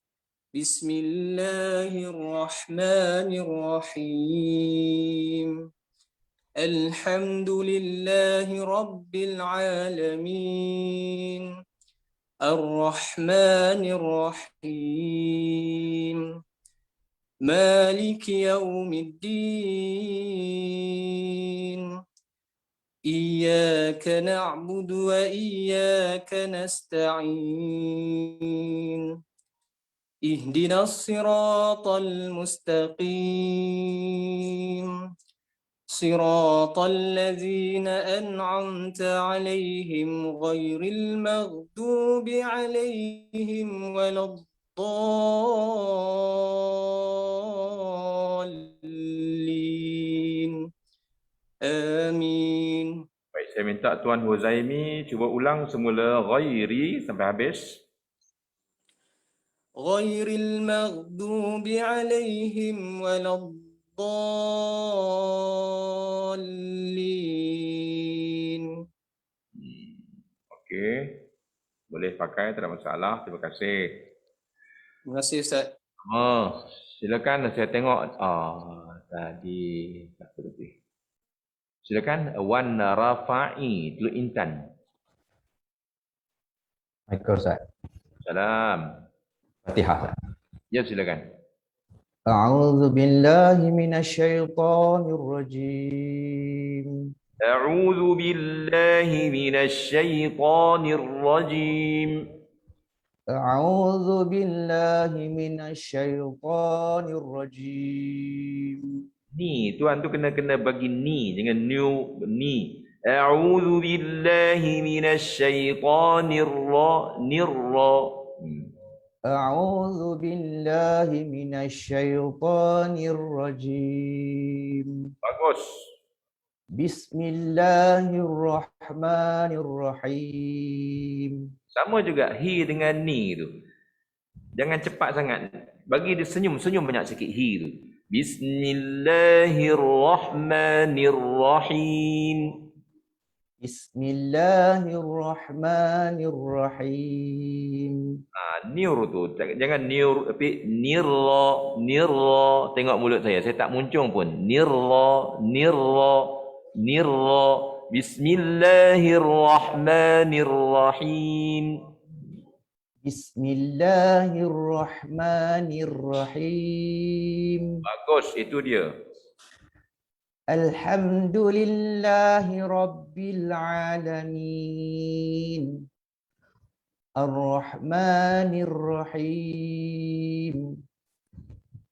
بسم الله الرحمن الرحيم الحمد لله رب العالمين الرحمن الرحيم مالك يوم الدين إياك نعبد وإياك نستعين اهدنا الصراط المستقيم صراط الذين أنعمت عليهم غير المغضوب عليهم ولا الضالين آمين. Baik, saya minta Tuan Huzaimi cuba ulang semula ghairi sampai habis. Ghairil maghdubi alaihim waladdallin. Okey. Boleh pakai, tak ada masalah. Terima kasih. Terima kasih Ustaz. Silakan saya tengok. Tadi apa lebih? Silakan Wan Rafa'i Teluk Intan. Assalamualaikum Ustaz. Salam. Fatihah. Ya, silakan. A'udzu billahi minasyaitonir rajim. A'udzu billahi minasyaitonir rajim. A'udzu billahi minasyaitonir rajim. Ni, Tuan tu kena bagi ni, jangan new ni. A'udzu billahi minasyaitonir rajim. A'udzu billahi minasyaitonir rajim. Bagus. Bismillahirrahmanirrahim. Sama juga hi dengan ni tu. Jangan cepat sangat. Bagi dia senyum banyak sikit hi tu. Bismillahirrahmanirrahim. Bismillahirrahmanirrahim. Niur tu jangan niur tapi nirla. Tengok mulut saya tak muncung pun. Nirla. Bismillahirrahmanirrahim. Bismillahirrahmanirrahim. Bagus, itu dia. Alhamdulillahi Rabbil Alamin. Ar-Rahmanir Rahim.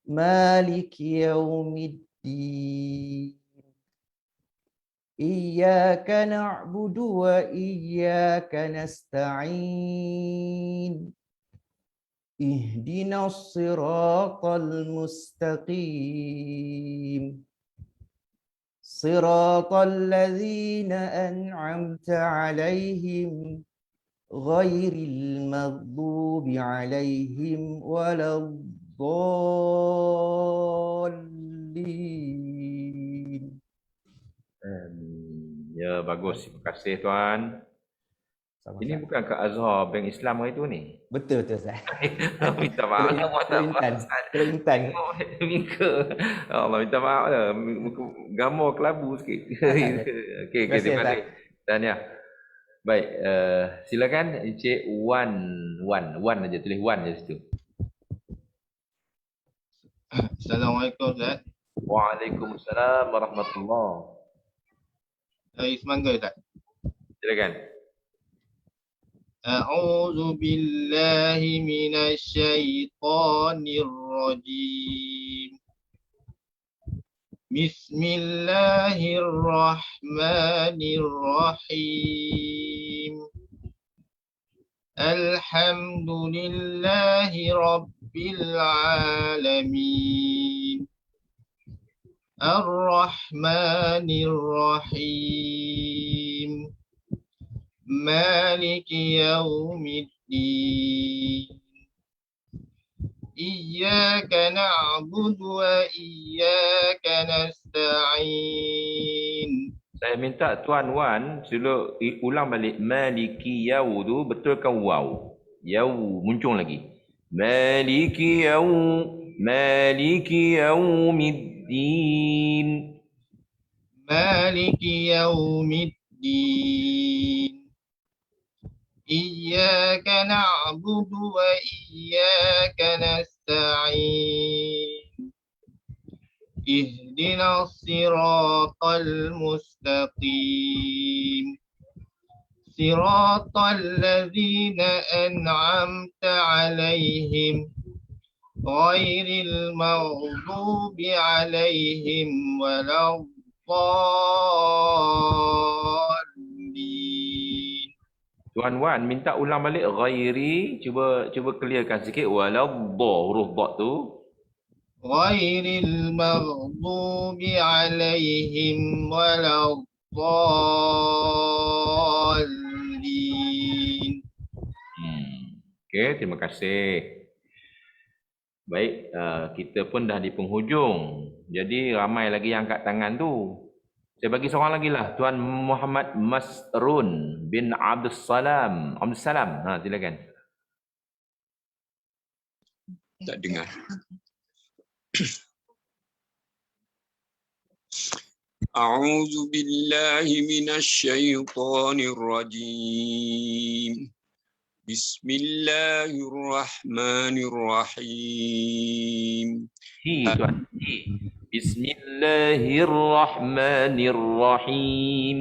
Maliki Yaumiddin. Iyyaka na'budu wa iyyaka nasta'in. Ihdinas siratal mustaqim. Siratal ladzina an'amta 'alaihim ghairil maghdubi 'alaihim waladdallin. Ya, bagus. Terima kasih Tuan. Sama-sama. Ini bukan ke Azhar Bank Islam hari tu ni? Betul Ustaz. Minta maaf. Kelintan. Allah minta maaf lah. Gambar kelabu sikit. Okey, terima kasih. Dan ya. Baik, silakan Encik Wan aja, tulis Wan je situ. Assalamualaikum Ustaz. Waalaikumsalam warahmatullahi. Ismangga Ustaz. Silakan. A'udzu billahi minasyaitonir rajim. Bismillahirrahmanirrahim. Alhamdulillahi rabbil alamin. Ar-Rahmanir Rahim. Maliki Yaumiddin. Iyyaka na'budu wa iyyaka nasta'in. Saya minta Tuan Wan sila ulang balik Maliki Yau tu betulkan waw. Yau muncung lagi. Maliki Yaumiddin. Maliki Yaumiddin. Iyyaka na'budu wa iyyaka nasta'in. Ihdinas siratal mustaqim. Siratal ladzina an'amta 'alaihim ghairil maghdubi 'alaihim waladdallin. Tuan Wan minta ulang balik ghairi, cuba clearkan sikit waladda huruf dha tu. Ghairil maghdubi 'alaihim waladdallin. Okey, terima kasih. Baik, kita pun dah di penghujung. Jadi ramai lagi yang angkat tangan tu. Saya bagi seorang lagi lah, Tuan Muhammad Masrun bin Abdul Salam. Silakan. Tak dengar. A'udzu billahi minasyaitonir rajim. Bismillahirrahmanirrahim. Tuan. Bismillahirrahmanirrahim.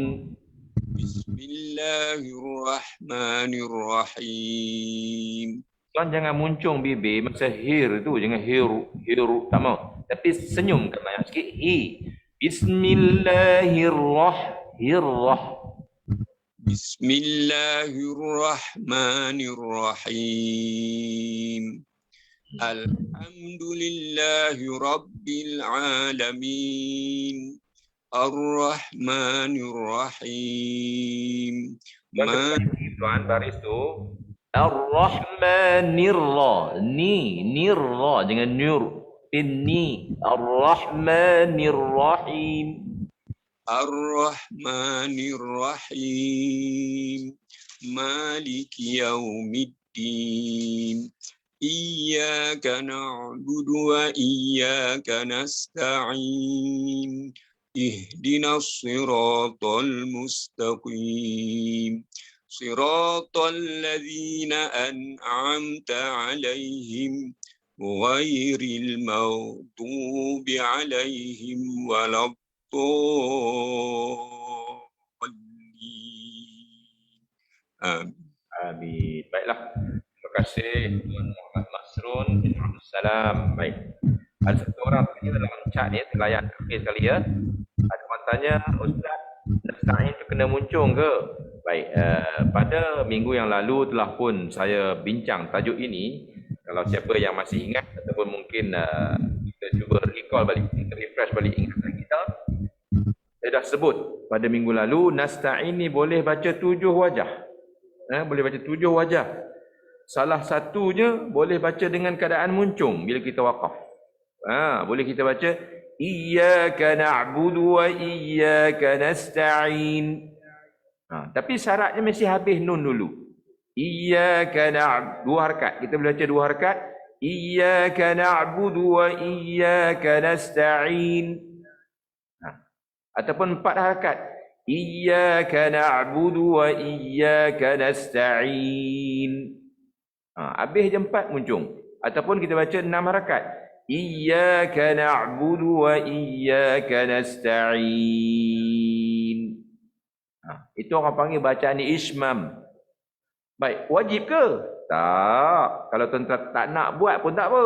Bismillahirrahmanirrahim. Tuan jangan muncung bibir masa hir tu, jangan hiru tak mau. Tapi senyumkan banyak sikit. Bismillahirrahmanirrahim. Alhamdulillahi rabbil alamin. Ar-Rahmanir Rahim. Tuan baris tu. Ar-Rahmanirrah. Nirra jangan nur. Ini Ar-Rahmanirrahim. Ar-Rahmanir Rahim. Maliki Yaumiddin. Iyyaka na'budu wa iyyaka nasta'in. Ihdinas siratal mustaqim. Siratal ladzina an'amta 'alaihim ghairil maghdubi 'alaihim waladdallin. Amin. Baiklah. Terima kasih Tuan Muhammad Masrun bin Abdul Salam. Baik. Ada satu orang tanya dalam chat ni, layan akhir sekali ya. Ada orang tanya, Ustaz, nasta'in itu kena muncung ke? Baik, pada minggu yang lalu telah pun saya bincang tajuk ini. Kalau siapa yang masih ingat ataupun mungkin kita cuba recall balik, kita refresh balik ingatan kita. Saya dah sebut pada minggu lalu, nasta'in ni boleh baca 7 wajah. Boleh baca 7 wajah. Salah satunya boleh baca dengan keadaan muncung bila kita waqaf. Boleh kita baca iyyaka na'budu wa iyyaka nasta'in. Tapi syaratnya mesti habis nun dulu. Iyyaka na'budu, 2 harakat. Kita boleh baca 2 harakat. Iyyaka na'budu wa iyyaka nasta'in. Ataupun 4 harakat. Iyyaka na'budu wa iyyaka nasta'in. Habis je 4 muncung. Ataupun kita baca 6 harakat. Iyyaka na'budu wa iyyaka nasta'in. Itu orang panggil bacaan ismam. Baik, wajib ke? Tak. Kalau tuan-tuan tak nak buat pun tak apa.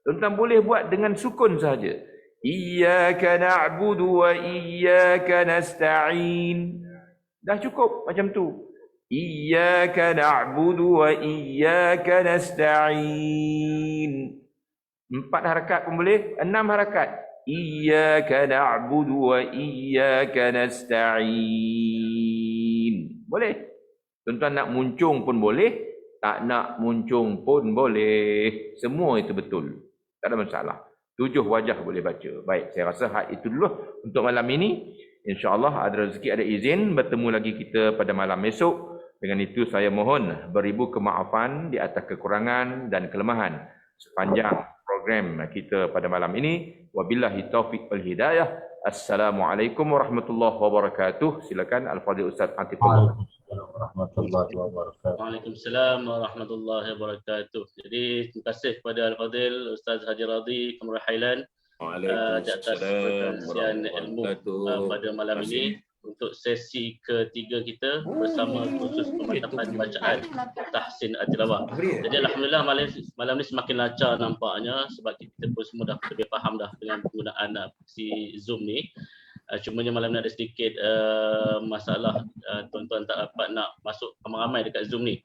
Tuan-tuan boleh buat dengan sukun saja. Iyyaka na'budu wa iyyaka nasta'in. Dah cukup macam tu. Iyyaka na'budu wa iyyaka nasta'in. 4 harakat pun boleh, 6 harakat. Iyyaka na'budu wa iyyaka nasta'in. Boleh. Tuan-tuan nak muncung pun boleh, tak nak muncung pun boleh. Semua itu betul. Tak ada masalah. 7 wajah boleh baca. Baik, saya rasa itu dulu untuk malam ini. InsyaAllah ada rezeki, ada izin bertemu lagi kita pada malam esok. Dengan itu saya mohon beribu kemaafan di atas kekurangan dan kelemahan sepanjang program kita pada malam ini. Wabillahi taufiq wal hidayah. Assalamualaikum warahmatullahi wabarakatuh. Silakan Al-Fadhil Ustaz Atifullah. Waalaikumsalam warahmatullahi wabarakatuh. Jadi terima kasih kepada Al-Fadhil Ustaz Haji Radhi Kamrahailan di atas perkongsian ilmu pada malam ini untuk sesi ketiga kita bersama khusus pemantapan bacaan tahsin at-tilawah. Jadi alhamdulillah malam ni semakin lancar nampaknya sebab kita pun semua dah lebih faham dah dengan penggunaan aplikasi Zoom ni. Cumanya malam ni ada sedikit masalah, tuan-tuan tak dapat nak masuk ramai-ramai dekat Zoom ni.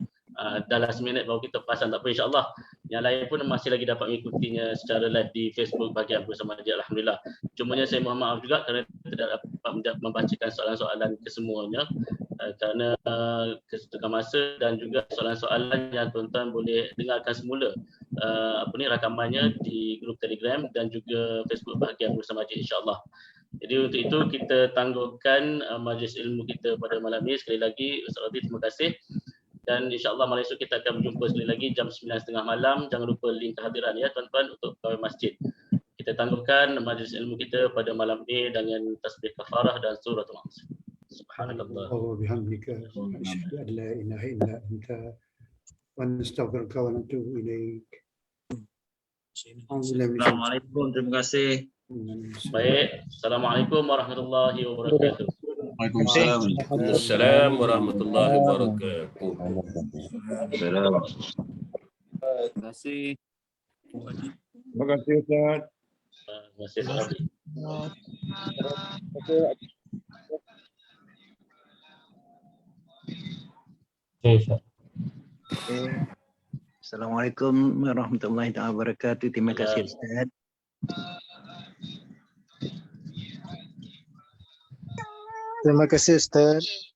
Dah last minute baru kita perasan, tak apa, insyaAllah yang lain pun masih lagi dapat mengikutinya secara live di Facebook bahagian bersama dia, alhamdulillah. Cumanya saya mohon maaf juga kerana tidak dapat membacakan soalan-soalan kesemuanya kerana kesetujuan masa dan juga soalan-soalan yang tuan-tuan boleh dengarkan semula rakamannya di grup Telegram dan juga Facebook bahagian bersama dia, insyaAllah. Jadi untuk itu kita tangguhkan majlis ilmu kita pada malam ini. Sekali lagi Ustaz Radhi, terima kasih. Dan insyaAllah malam esok kita akan berjumpa sekali lagi jam 9.30 malam. Jangan lupa link kehadiran ya tuan-tuan untuk pegawai masjid. Kita tangguhkan majlis ilmu kita pada malam ini dengan tasbih kafarah dan surah Al-Asr. Subhanallah. wa bihamdika asyhadu an la ilaha illa anta wa nastaghfiruka wa natubu ilaik. Assalamualaikum, terima kasih. Baik, Assalamualaikum warahmatullahi wabarakatuh. Waalaikumsalam warahmatullahi wabarakatuh. Terima kasih. Terima kasih Ustaz. Terima kasih Ustaz. Assalamualaikum warahmatullahi wabarakatuh. Terima kasih Ustaz. Terima kasih Ustaz.